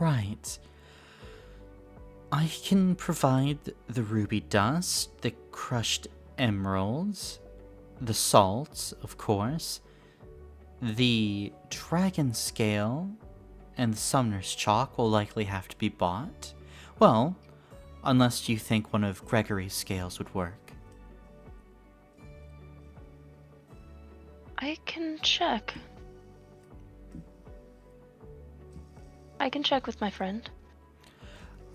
Right. I can provide the ruby dust, the crushed emeralds, the salts, of course, the dragon scale, and the summoner's chalk will likely have to be bought. Well, unless you think one of Gregory's scales would work. I can check. I can check with my friend.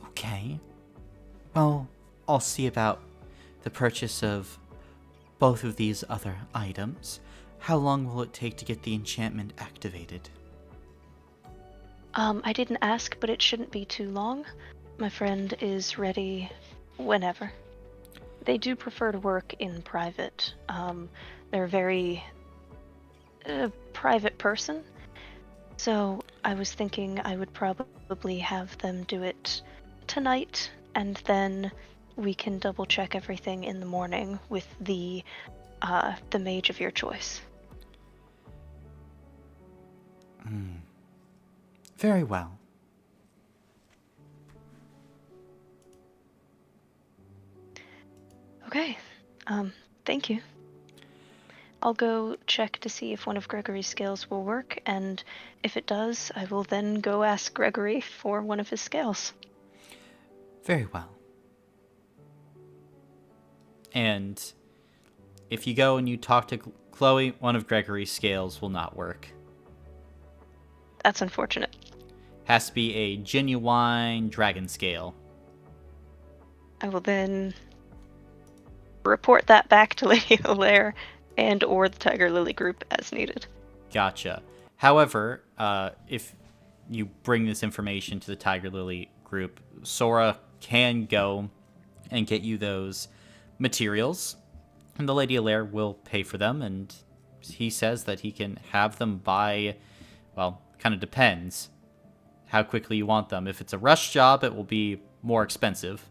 Okay. Well, I'll see about the purchase of both of these other items. How long will it take to get the enchantment activated? I didn't ask, but it shouldn't be too long. My friend is ready whenever. They do prefer to work in private. They're a very private person. So I was thinking I would probably have them do it tonight, and then we can double check everything in the morning with the mage of your choice. Very well. Okay. Thank you. I'll go check to see if one of Gregory's scales will work, and if it does, I will then go ask Gregory for one of his scales. Very well. And if you go and you talk to Chloe, one of Gregory's scales will not work. That's unfortunate. Has to be a genuine dragon scale. I will then report that back to Lady Alaire and or the Tiger Lily group as needed. Gotcha. However, if you bring this information to the Tiger Lily group, Sora can go and get you those materials. And the Lady Alaire will pay for them, and he says that he can have them by, well, kind of depends how quickly you want them. If it's a rush job, it will be more expensive.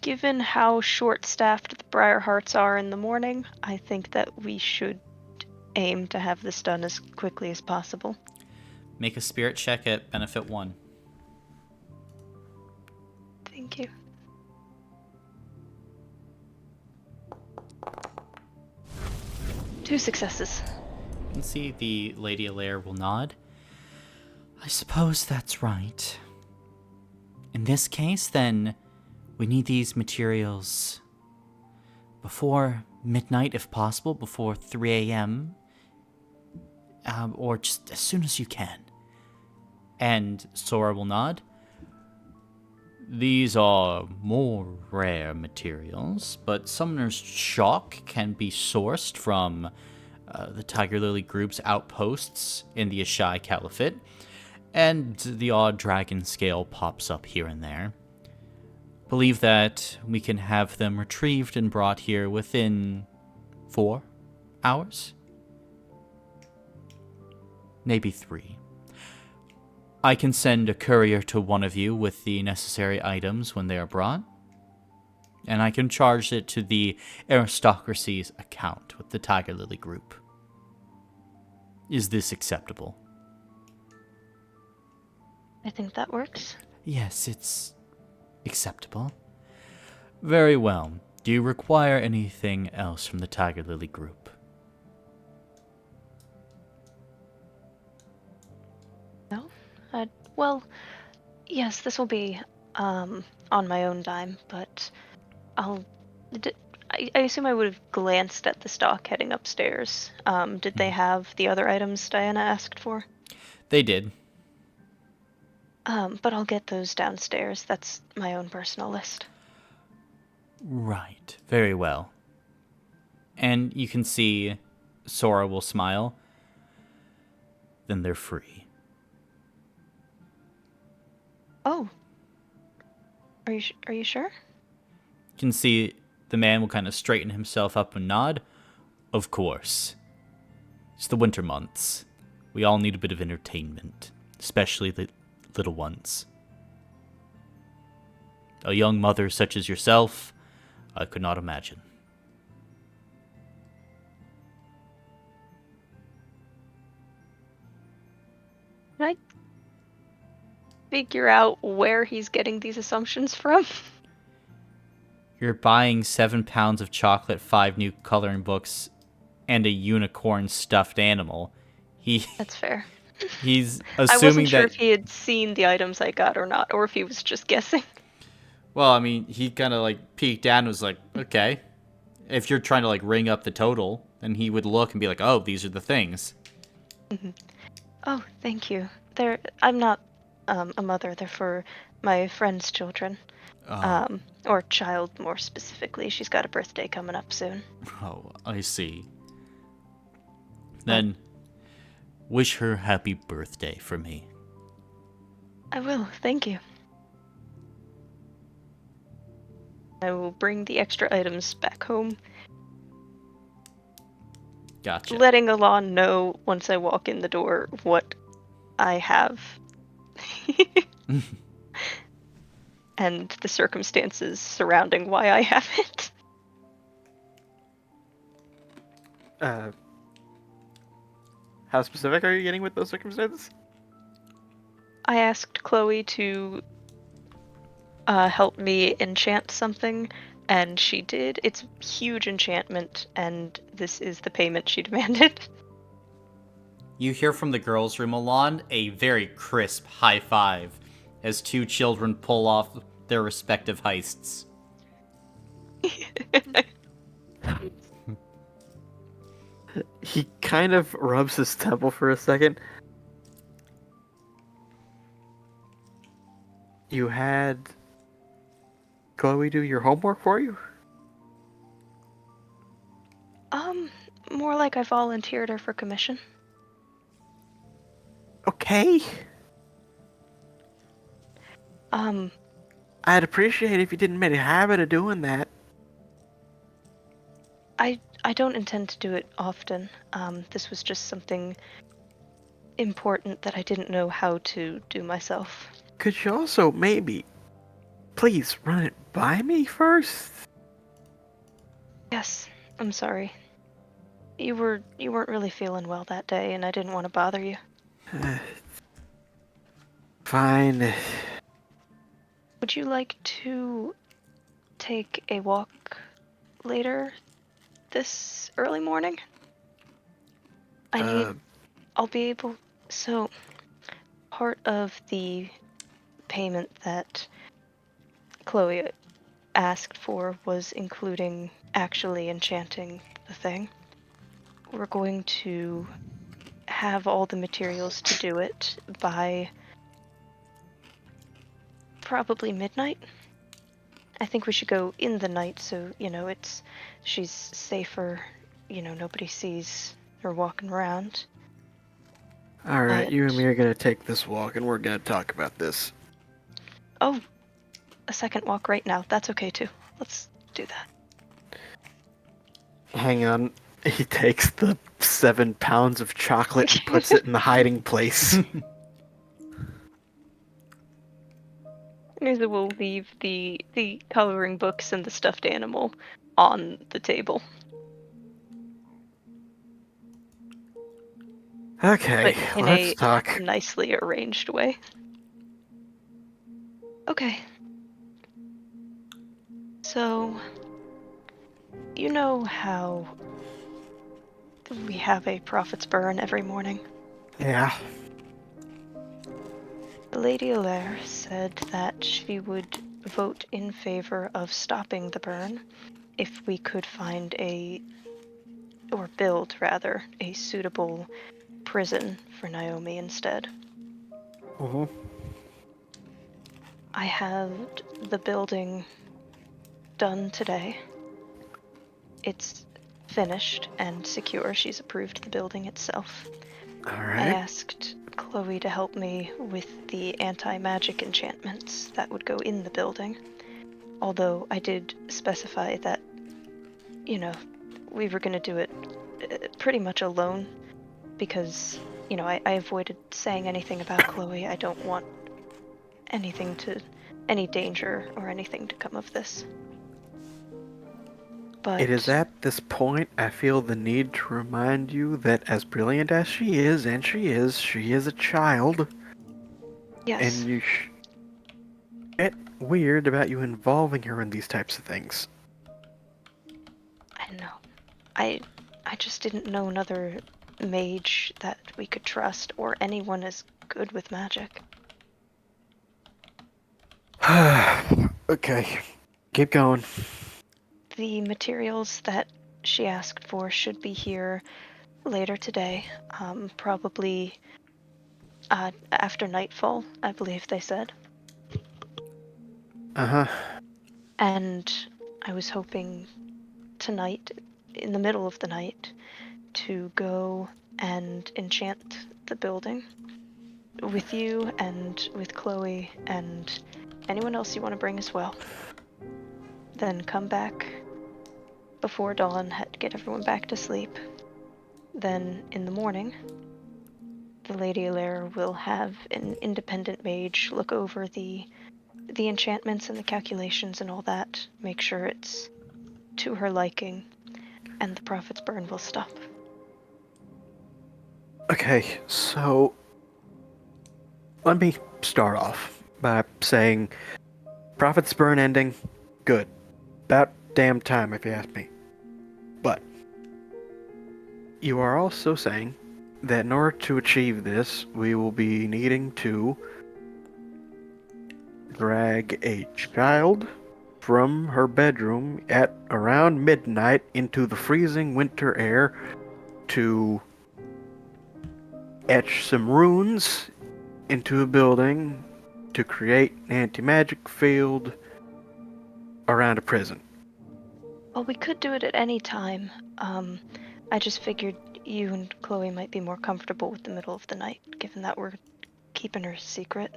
Given how short-staffed the Briarhearts are in the morning, I think that we should aim to have this done as quickly as possible. Make a spirit check at benefit 1. Thank you. Two successes. You can see the Lady Alaire will nod. I suppose that's right. In this case, then, we need these materials before midnight, if possible, before 3 a.m., or just as soon as you can. And Sora will nod. These are more rare materials, but Summoner's Chalk can be sourced from the Tiger Lily group's outposts in the Ashai Caliphate, and the odd dragon scale pops up here and there. Believe that we can have them retrieved and brought here within 4 hours? Maybe 3. I can send a courier to one of you with the necessary items when they are brought, and I can charge it to the aristocracy's account with the Tiger Lily group. Is this acceptable? I think that works. Yes, it's acceptable. Very well. Do you require anything else from the Tiger Lily group? No? Well, yes, this will be on my own dime, but I'll... I assume I would have glanced at the stock heading upstairs. Did they have the other items Diana asked for? They did. But I'll get those downstairs. That's my own personal list. Right. Very well. And you can see Sora will smile. Then they're free. Oh. Are you sure? You can see the man will kind of straighten himself up and nod. Of course. It's the winter months. We all need a bit of entertainment, especially the little ones. A young mother such as yourself, I could not imagine. Can I figure out where he's getting these assumptions from? You're buying 7 pounds of chocolate, 5 new coloring books, and a unicorn stuffed animal. That's fair. He's I assuming wasn't sure that. if he had seen the items I got or not, or if he was just guessing. Well, I mean, he kind of like peeked down and was like, okay. If you're trying to like ring up the total, then he would look and be like, oh, these are the things. Mm-hmm. Oh, thank you. I'm not a mother. They're for my friend's children. Or child, more specifically. She's got a birthday coming up soon. Oh, I see. Then, wish her happy birthday for me. I will, thank you. I will bring the extra items back home. Gotcha. Letting Ilan know once I walk in the door what I have. And the circumstances surrounding why I have it. How specific are you getting with those circumstances? I asked Chloe to help me enchant something, and she did. It's a huge enchantment, and this is the payment she demanded. You hear from the girls' room, Ilan, a very crisp high five as 2 children pull off their respective heists. He kind of rubs his temple for a second. You had Chloe do your homework for you? More like I volunteered her for commission. I'd appreciate it if you didn't make a habit of doing that. I don't intend to do it often. This was just something important that I didn't know how to do myself. Could you also maybe, please, run it by me first? Yes, I'm sorry. You weren't really feeling well that day, and I didn't want to bother you. Fine. Would you like to take a walk later this early morning? I'll be able. So, part of the payment that Chloe asked for was including actually enchanting the thing. We're going to have all the materials to do it by probably midnight. I think we should go in the night so, she's safer, nobody sees her walking around. Alright, But, you and me are gonna take this walk and we're gonna talk about this. oh, a second walk right now. That's okay too. Let's do that. Hang on. He takes the 7 pounds of chocolate and puts it in the hiding place. Maybe we'll leave the coloring books and the stuffed animal on the table. Okay, But in let's a talk. nicely arranged way. Okay. So, you know how we have a prophet's burn every morning? Yeah. Lady Allaire said that she would vote in favor of stopping the burn if we could find or build rather, a suitable prison for Naomi instead. Mm-hmm. I had the building done today. It's finished and secure. She's approved the building itself. I Alright. asked Chloe to help me with the anti-magic enchantments that would go in the building. Although I did specify that, we were going to do it pretty much alone because, I avoided saying anything about Chloe. I don't want any danger or anything to come of this. But It is at this point I feel the need to remind you that as brilliant as she is, and she is a child. yes, And you get weird about you involving her in these types of things. I know. I just didn't know another mage that we could trust or anyone as good with magic. Okay, keep going. The materials that she asked for should be here later today, probably after nightfall, I believe they said. Uh-huh. And I was hoping tonight, in the middle of the night, to go and enchant the building with you and with Chloe and anyone else you want to bring as well. Then come back before dawn, get everyone back to sleep. Then in the morning, the Lady Allaire will have an independent mage look over the enchantments and the calculations and all that, make sure it's to her liking, and the prophet's burn will stop. Okay, so let me start off by saying Prophet's Burn ending, good. About damn time if you ask me. But you are also saying that in order to achieve this, we will be needing to drag a child from her bedroom at around midnight into the freezing winter air to etch some runes into a building to create an anti-magic field around a prison. Well, we could do it at any time. I just figured you and Chloe might be more comfortable with the middle of the night, given that we're keeping her secret.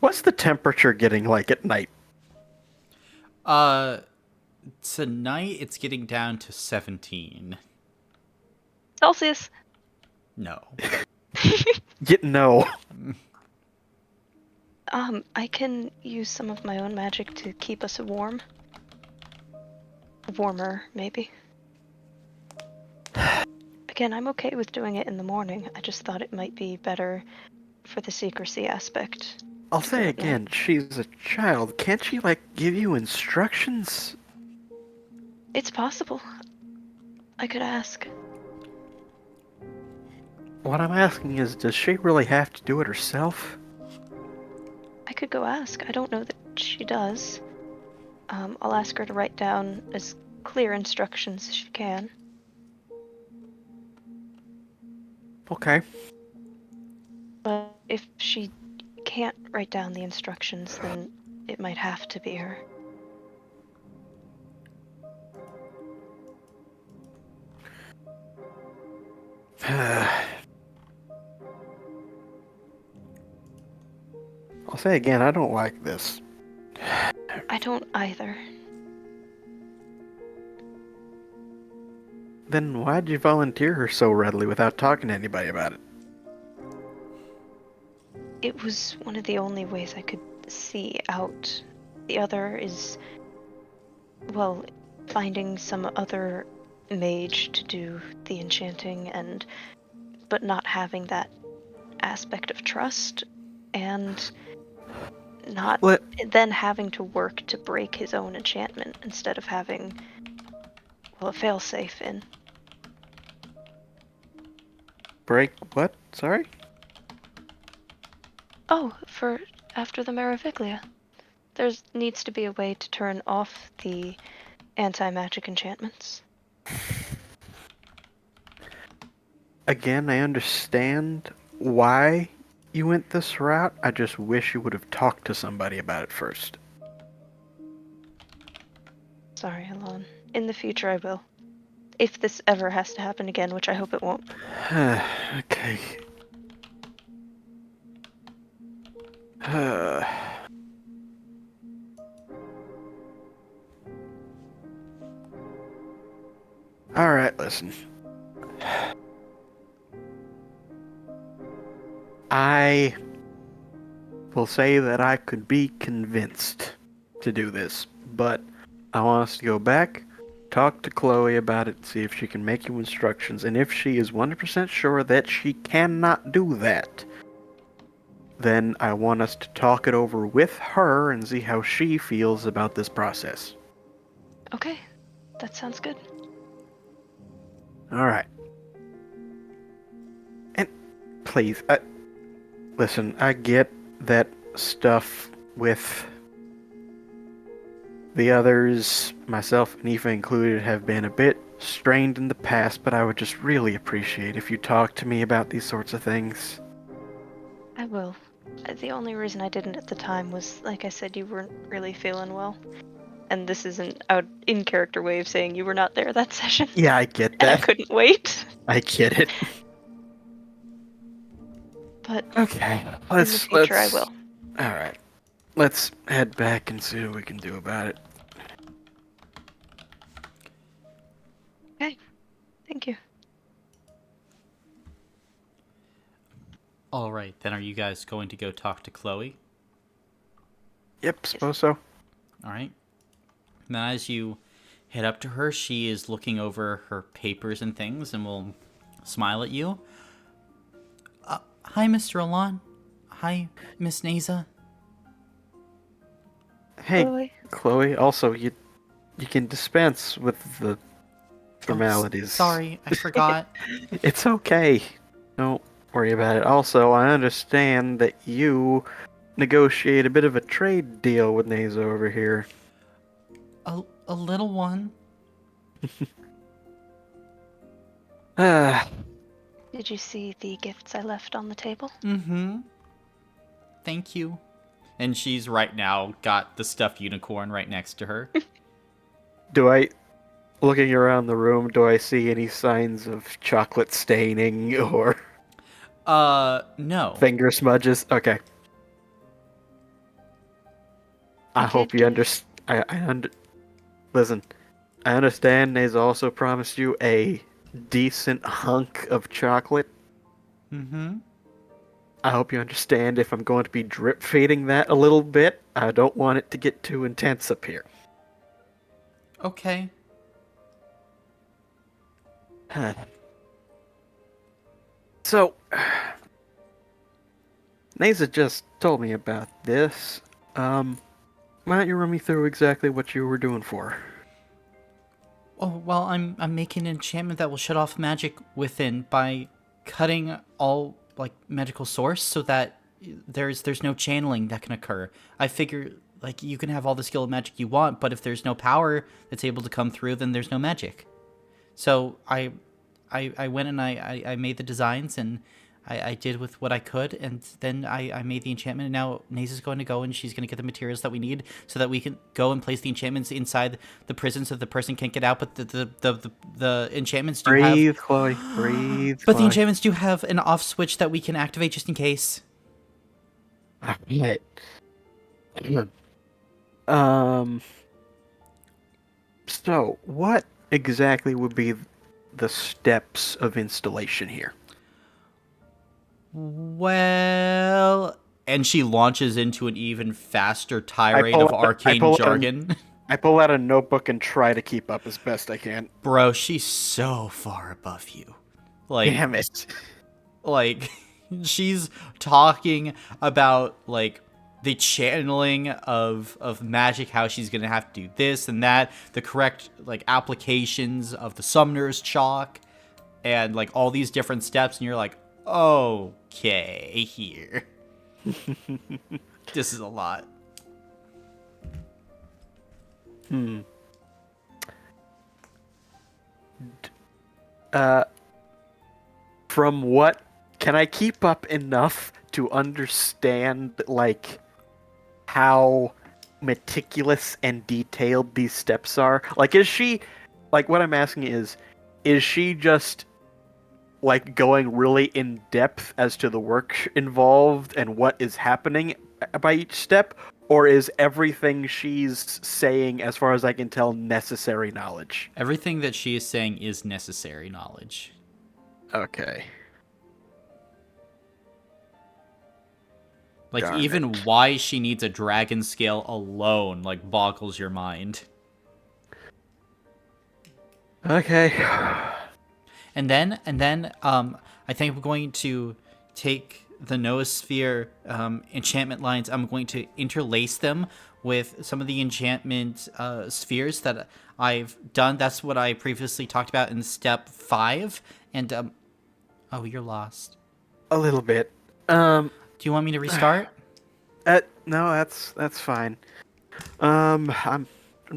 What's the temperature getting like at night? Tonight it's getting down to 17. Celsius. No. No. I can use some of my own magic to keep us warm. Warmer, maybe. Again, I'm okay with doing it in the morning. I just thought it might be better for the secrecy aspect. I'll to do say it at night. again, she's a child. Can't she, like, give you instructions? It's possible. I could ask. What I'm asking is, does she really have to do it herself? I could go ask. I don't know that she does. I'll ask her to write down as clear instructions as she can. Okay. But if she can't write down the instructions, then it might have to be her. I'll say again, I don't like this. I don't either. Then why'd you volunteer her so readily without talking to anybody about it? It was one of the only ways I could see out. The other is, well, finding some other mage to do the enchanting but not having that aspect of trust and not then having to work to break his own enchantment instead of having, well, a failsafe in. Break what? Sorry? Oh, for after the Meroviglia. There needs to be a way to turn off the anti-magic enchantments. Again, I understand why you went this route. I just wish you would have talked to somebody about it first. Sorry, Ilan. In the future I will. If this ever has to happen again, which I hope it won't. Okay. Alright, listen. I will say that I could be convinced to do this, but I want us to go back, talk to Chloe about it, see if she can make you instructions, and if she is 100% sure that she cannot do that, then I want us to talk it over with her and see how she feels about this process. Okay, that sounds good. Alright. And please, listen, I get that stuff with the others, myself and Aoife included, have been a bit strained in the past, but I would just really appreciate if you talk to me about these sorts of things. I will. The only reason I didn't at the time was, like I said, you weren't really feeling well. And this is an in-character way of saying you were not there that session. Yeah, I get And I that. couldn't wait. I get it. But Okay, in the future I will. Alright. Let's head back and see what we can do about it. Okay, thank you. All right, then are you guys going to go talk to Chloe? Yep, suppose so. All right. Now, as you head up to her, she is looking over her papers and things and will smile at you. Hi, Mr. Ilan. Hi, Miss Naza. Hey, Chloe, also, you can dispense with the formalities. Sorry, I forgot. It's okay. Don't worry about it. Also, I understand that you negotiate a bit of a trade deal with Naza over here. A little one. Did you see the gifts I left on the table? Mm-hmm. Thank you. And she's right now got the stuffed unicorn right next to her. Looking around the room, do I see any signs of chocolate staining or No. finger smudges? Okay. I You hope did you give- Listen, I understand Nays also promised you a decent hunk of chocolate. Mm-hmm. I hope you understand if I'm going to be drip feeding that a little bit, I don't want it to get too intense up here. Okay. So, Naza just told me about this. Why don't you run me through exactly what you were doing for her? Oh well, I'm making an enchantment that will shut off magic within by cutting all like magical source so that there's no channeling that can occur. I figure like you can have all the skill of magic you want, but if there's no power that's able to come through, then there's no magic. So I went and I made the designs and I did with what I could, and then I made the enchantment, and now Naze is going to go and she's going to get the materials that we need so that we can go and place the enchantments inside the prison so the person can't get out, but the enchantments do have... Breathe, Chloe. Breathe, But the Chloe. enchantments do have an off switch that we can activate just in case. Alright. um. So, what exactly would be the steps of installation here? Well... And she launches into an even faster I tirade pull of out a- I arcane pull out a- jargon. I pull out a notebook and try to keep up as best I can. Bro, she's so far above you. Like, Damn it. like she's talking about like the channeling of magic, how she's gonna have to do this and that, the correct like applications of the summoner's chalk, and like all these different steps, and you're like, okay, here. This is a lot. From what can I keep up enough to understand like how meticulous and detailed these steps are? Like is she like what I'm asking is she just like going really in depth as to the work involved and what is happening by each step, or is everything she's saying, as far as I can tell, necessary knowledge? Everything that she is saying is necessary knowledge. Okay. Like, Darn even it. why she needs a dragon scale alone, like, boggles your mind. Okay. And then, I think I'm going to take the Noosphere enchantment lines. I'm going to interlace them with some of the enchantment spheres that I've done. That's what I previously talked about in step 5. And, oh, you're lost. A little bit. Do you want me to restart? No, that's fine. I'm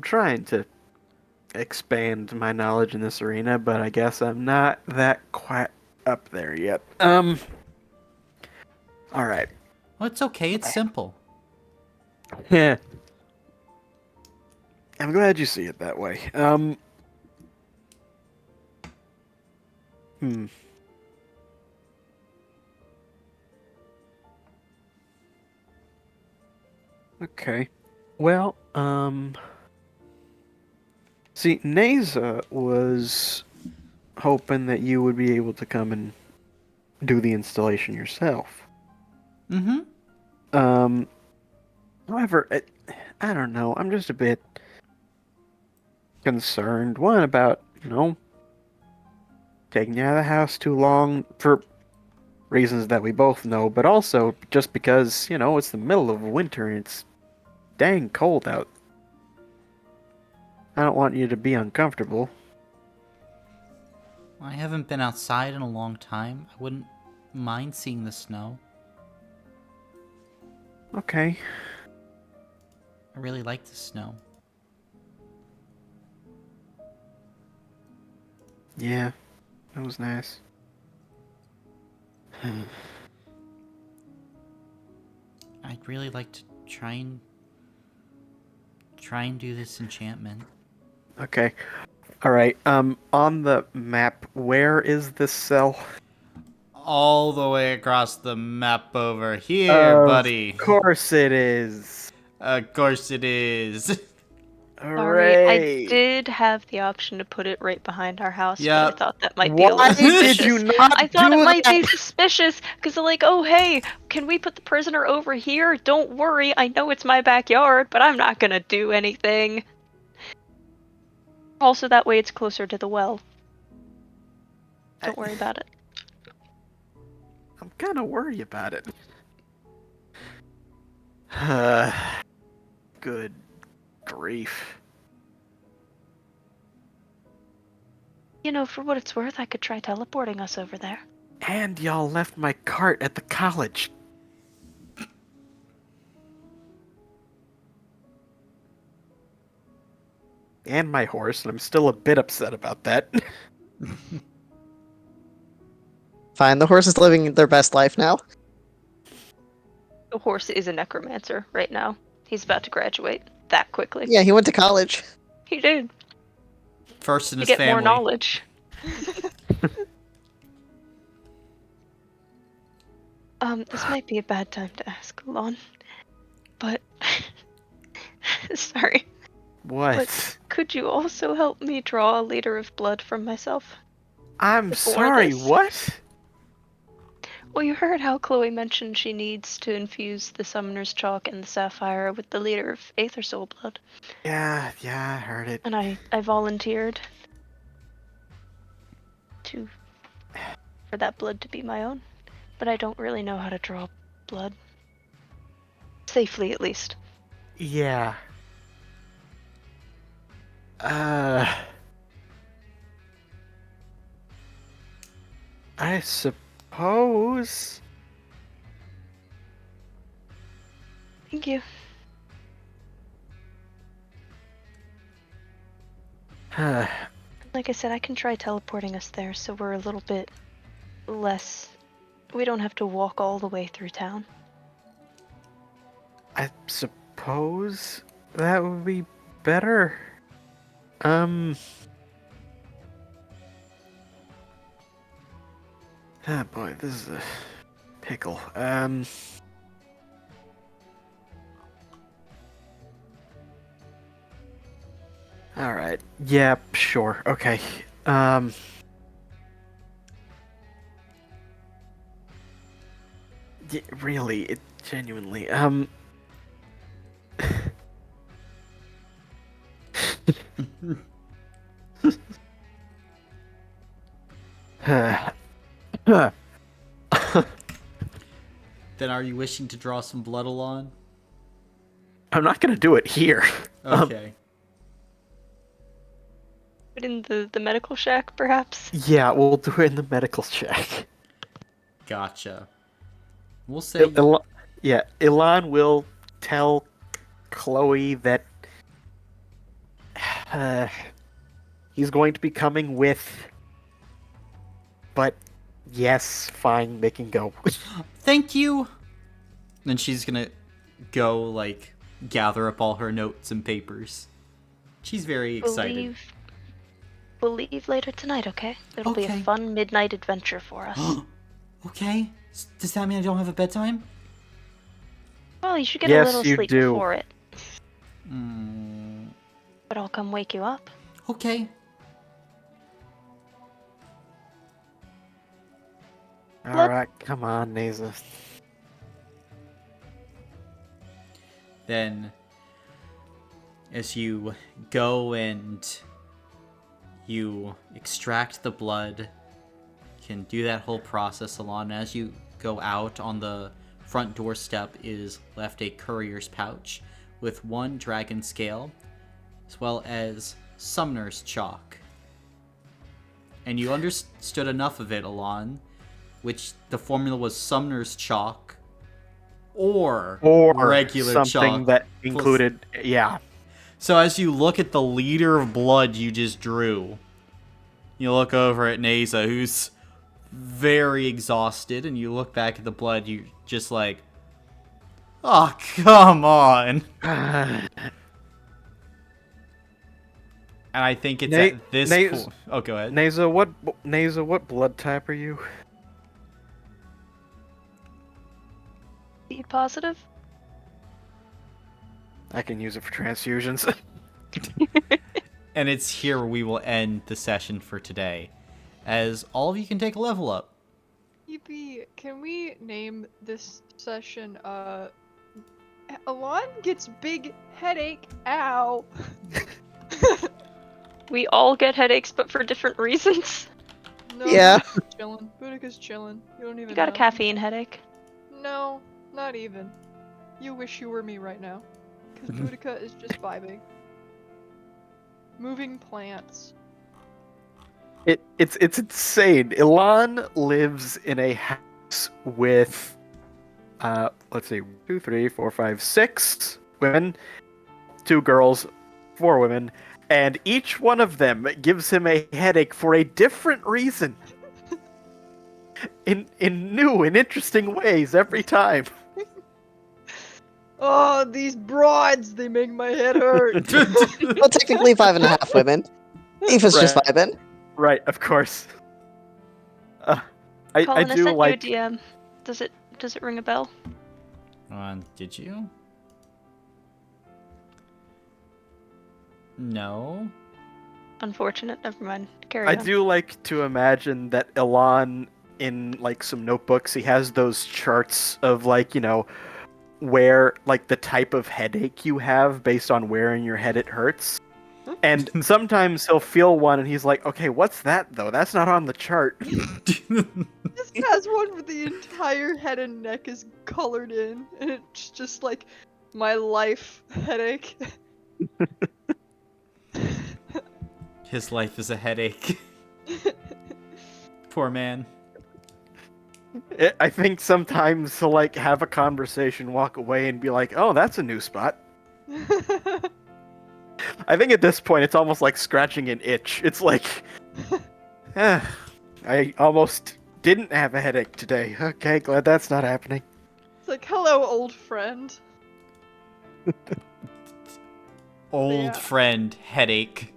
trying to expand my knowledge in this arena, but I guess I'm not that quite up there yet. All right. Well, it's okay. It's simple. Yeah. I'm glad you see it that way. Okay. Well, see, Naza was hoping that you would be able to come and do the installation yourself. Mm-hmm. However, I don't know. I'm just a bit concerned. One, about, taking you out of the house too long for reasons that we both know, but also just because, it's the middle of winter and it's dang cold out. I don't want you to be uncomfortable. I haven't been outside in a long time. I wouldn't mind seeing the snow. Okay. I really like the snow. Yeah, that was nice. I'd really like to try and do this enchantment. Okay. Alright, on the map, where is this cell? All the way across the map over here, buddy. Of course it is. Of course it is. Sorry, I Hooray! did have the option to put it right behind our house, but I Yep. thought that might be a Why little did you suspicious. not I thought it do might that? be suspicious because they're like, oh hey, can we put the prisoner over here? Don't worry, I know it's my backyard, but I'm not gonna do anything. Also, that way it's closer to the well. Don't worry about it. I'm kind of worried about it. Good grief. You know, for what it's worth, I could try teleporting us over there. And y'all left my cart at the college. And my horse, and I'm still a bit upset about that. Fine, the horse is living their best life now. The horse is a necromancer right now. He's about to graduate that quickly. Yeah, he went to college. He did. First in To his get more family. knowledge. This might be a bad time to ask, Ilan. But sorry. What? But could you also help me draw a liter of blood from myself? I'm before sorry, this? what? Well, you heard how Chloe mentioned she needs to infuse the summoner's chalk and the sapphire with the liter of Aether Soul blood. Yeah, I heard it. And I volunteered for that blood to be my own. But I don't really know how to draw blood. Safely, at least. Yeah. I suppose. Thank you. Like I said, I can try teleporting us there so we're a little bit less. We don't have to walk all the way through town. I suppose that would be better. Ah, boy, this is a pickle. Alright. Yeah, sure. Okay. Really, it genuinely, Then are you wishing to draw some blood, Alon? I'm not gonna do it here. Okay. But in the medical shack, perhaps? Yeah, we'll do it in the medical check. Gotcha. We'll say Ilan will tell Chloe that he's going to be coming with. But yes, fine, they can go. thank you. Then she's gonna go, like, gather up all her notes and papers. She's very excited. We'll leave later tonight, okay? It'll be Okay. a fun midnight adventure for us. Okay. Does that mean I don't have a bedtime? Well, you should get Yes, a little you sleep do. before it. Mm, But I'll come wake you up. okay. Alright, come on, Naza. Then, as you go and you extract the blood, you can do that whole process along. As you go out, on the front doorstep is left a courier's pouch with one dragon scale, as well as summoner's chalk. And you understood enough of it, Alon, which the formula was summoner's chalk or regular something chalk. that included, yeah. So as you look at the liter of blood you just drew, you look over at Naza, who's very exhausted, and you look back at the blood, you just like, oh, come on. And I think it's at this point. Oh, go ahead. Naza, what blood type are you? Seed positive? I can use it for transfusions. And it's here we will end the session for today, as all of you can take a level up. Yippee! Can we name this session, Ilan gets big headache, ow! We all get headaches, but for different reasons. No, Yeah. Boudica's chillin'. Boudica's chillin'. You don't even You got a know. caffeine headache. No, not even. You wish you were me right now. Because Boudica is just vibing. Moving plants. It's insane. Ilan lives in a house with, let's see, 2, 3, 4, 5, 6 women, 2 girls, 4 women, and each one of them gives him a headache for a different reason. In new and interesting ways every time. Oh, these broads! They make my head hurt! Well, technically 5.5 women. Aoife's just Right. vibing. Right, of course. I Colin, I do sent like. you a DM. Does it ring a bell? Did you? No. Unfortunate. Never mind. Carry I on. do like to imagine that Ilan, in like some notebooks, he has those charts of like, where like the type of headache you have based on where in your head it hurts. And sometimes he'll feel one and he's like, okay, what's that though? That's not on the chart. This has one where the entire head and neck is colored in, and it's just like my life headache. His life is a headache. Poor man. I think sometimes he'll like have a conversation, walk away, and be like, oh, that's a new spot. I think at this point it's almost like scratching an itch. It's like, I almost didn't have a headache today. Okay, glad that's not happening. It's like, hello, old friend. Old Yeah. friend headache.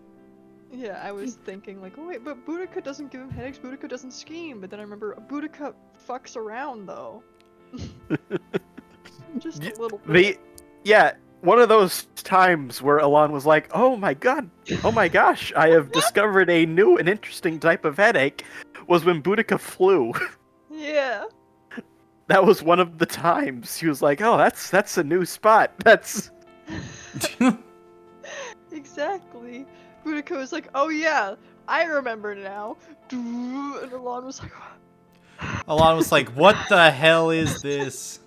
Yeah, I was thinking like, oh wait, but Boudica doesn't give him headaches, Boudica doesn't scheme, but then I remember Boudica fucks around though. Just a little bit. One of those times where Ilan was like, oh my gosh, I have discovered a new and interesting type of headache, was when Boudica flew. Yeah. That was one of the times. He was like, oh, that's a new spot. That's... Exactly. Boudica was like, oh yeah, I remember now. And Ilan was like, Alon was like, what the hell is this?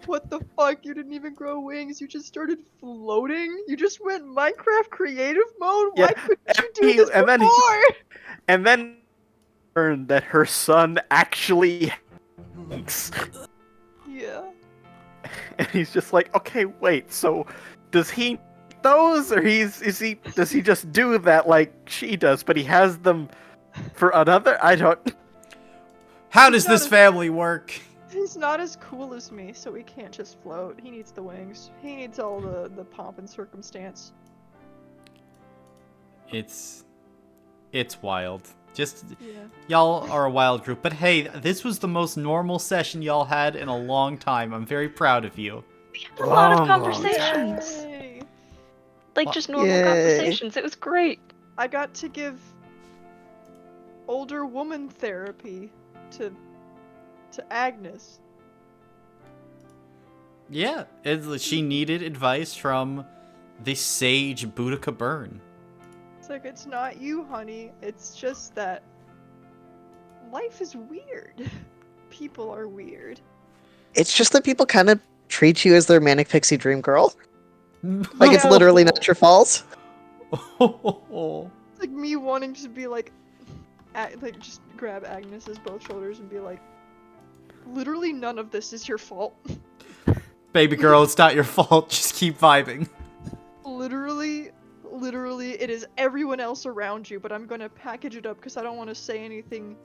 what the fuck? You didn't even grow wings. You just started floating? You just went Minecraft creative mode? Yeah, Why couldn't you and do he- this and then he- before? And then learned that her son actually thinks. Yeah. And he's just like, okay, wait, so does he those, or does he just do that like she does, but he has them for another? I don't. How does not this a- family work? He's not as cool as me, so he can't just float. He needs the wings. He needs all the pomp and circumstance. It's wild. Just Yeah. y'all are a wild group, but hey, this was the most normal session y'all had in a long time. I'm very proud of you. We had a lot of Long conversations. Yay. Like just normal Yay. conversations. It was great. I got to give older woman therapy to Agnes. Yeah, she needed advice from the sage Boudica Byrne. It's like, it's not you, honey. It's just that life is weird. People are weird. It's just that people kind of treat you as their manic pixie dream girl. Like it's Yeah. literally not your fault. It's like me wanting to be like just grab Agnes's both shoulders and be like, literally none of this is your fault. Baby girl, it's not your fault. Just keep vibing. Literally, it is everyone else around you, but I'm gonna package it up because I don't want to say anything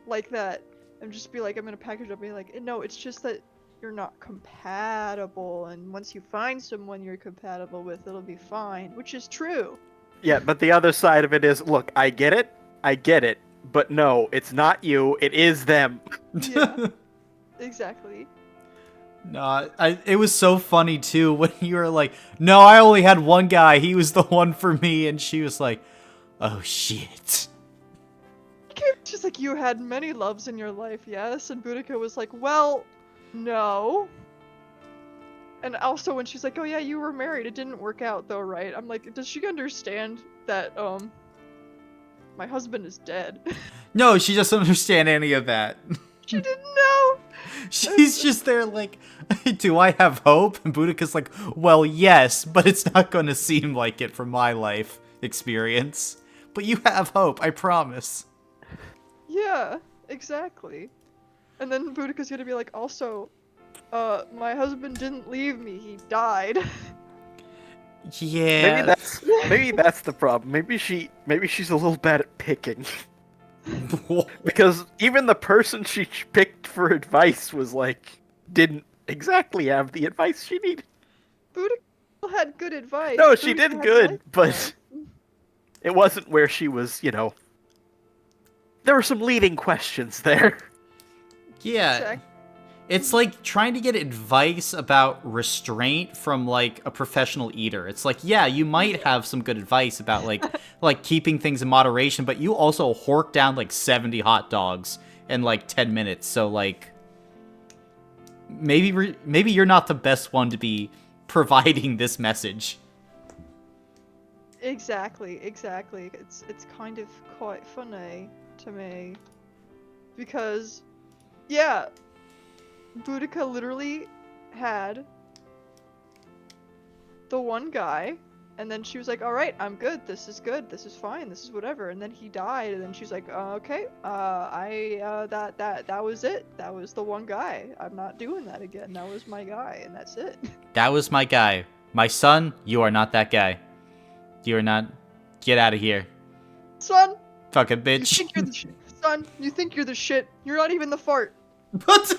like that. And just be like, I'm gonna package it up and be like, no, it's just that you're not compatible, and once you find someone you're compatible with, it'll be fine, which is true. Yeah, but the other side of it is, look, I get it, but no, it's not you, it is them. Yeah. Exactly. No, it was so funny too when you were like, "No, I only had one guy. He was the one for me," and she was like, "Oh shit." She's like, you had many loves in your life, yes? And Boudica was like, well, no. And also when she's like, oh yeah, you were married, it didn't work out though, right? I'm like, does she understand that, my husband is dead? No, she doesn't understand any of that. She didn't know! She's just there like, "Do I have hope?" And Boudica's like, "Well, yes, but it's not going to seem like it from my life experience. But you have hope, I promise." Yeah, exactly. And then Boudica's gonna be like, also, my husband didn't leave me, he died. Yeah. Maybe that's the problem. Maybe she's a little bad at picking. Because even the person she picked for advice was like didn't exactly have the advice she needed. Boudica had good advice. No, she Boudica did had good, life but advice. it wasn't where she was, there were some leading questions there. Yeah. Exactly. It's like trying to get advice about restraint from like a professional eater. It's like, yeah, you might have some good advice about like keeping things in moderation, but you also hork down like 70 hot dogs in like 10 minutes. So like maybe you're not the best one to be providing this message. Exactly. It's kind of quite funny to me. Because, yeah, Boudica literally had the one guy, and then she was like, alright, I'm good, this is fine, this is whatever, and then he died, and then she's like, okay, that was it, that was the one guy, I'm not doing that again, that was my guy, and that's it. That was my guy. My son, you are not that guy. You are not. Get out of here. Son, Fucking you bitch. think you're the shit. Son, you think you're the shit, you're not even the fart. What?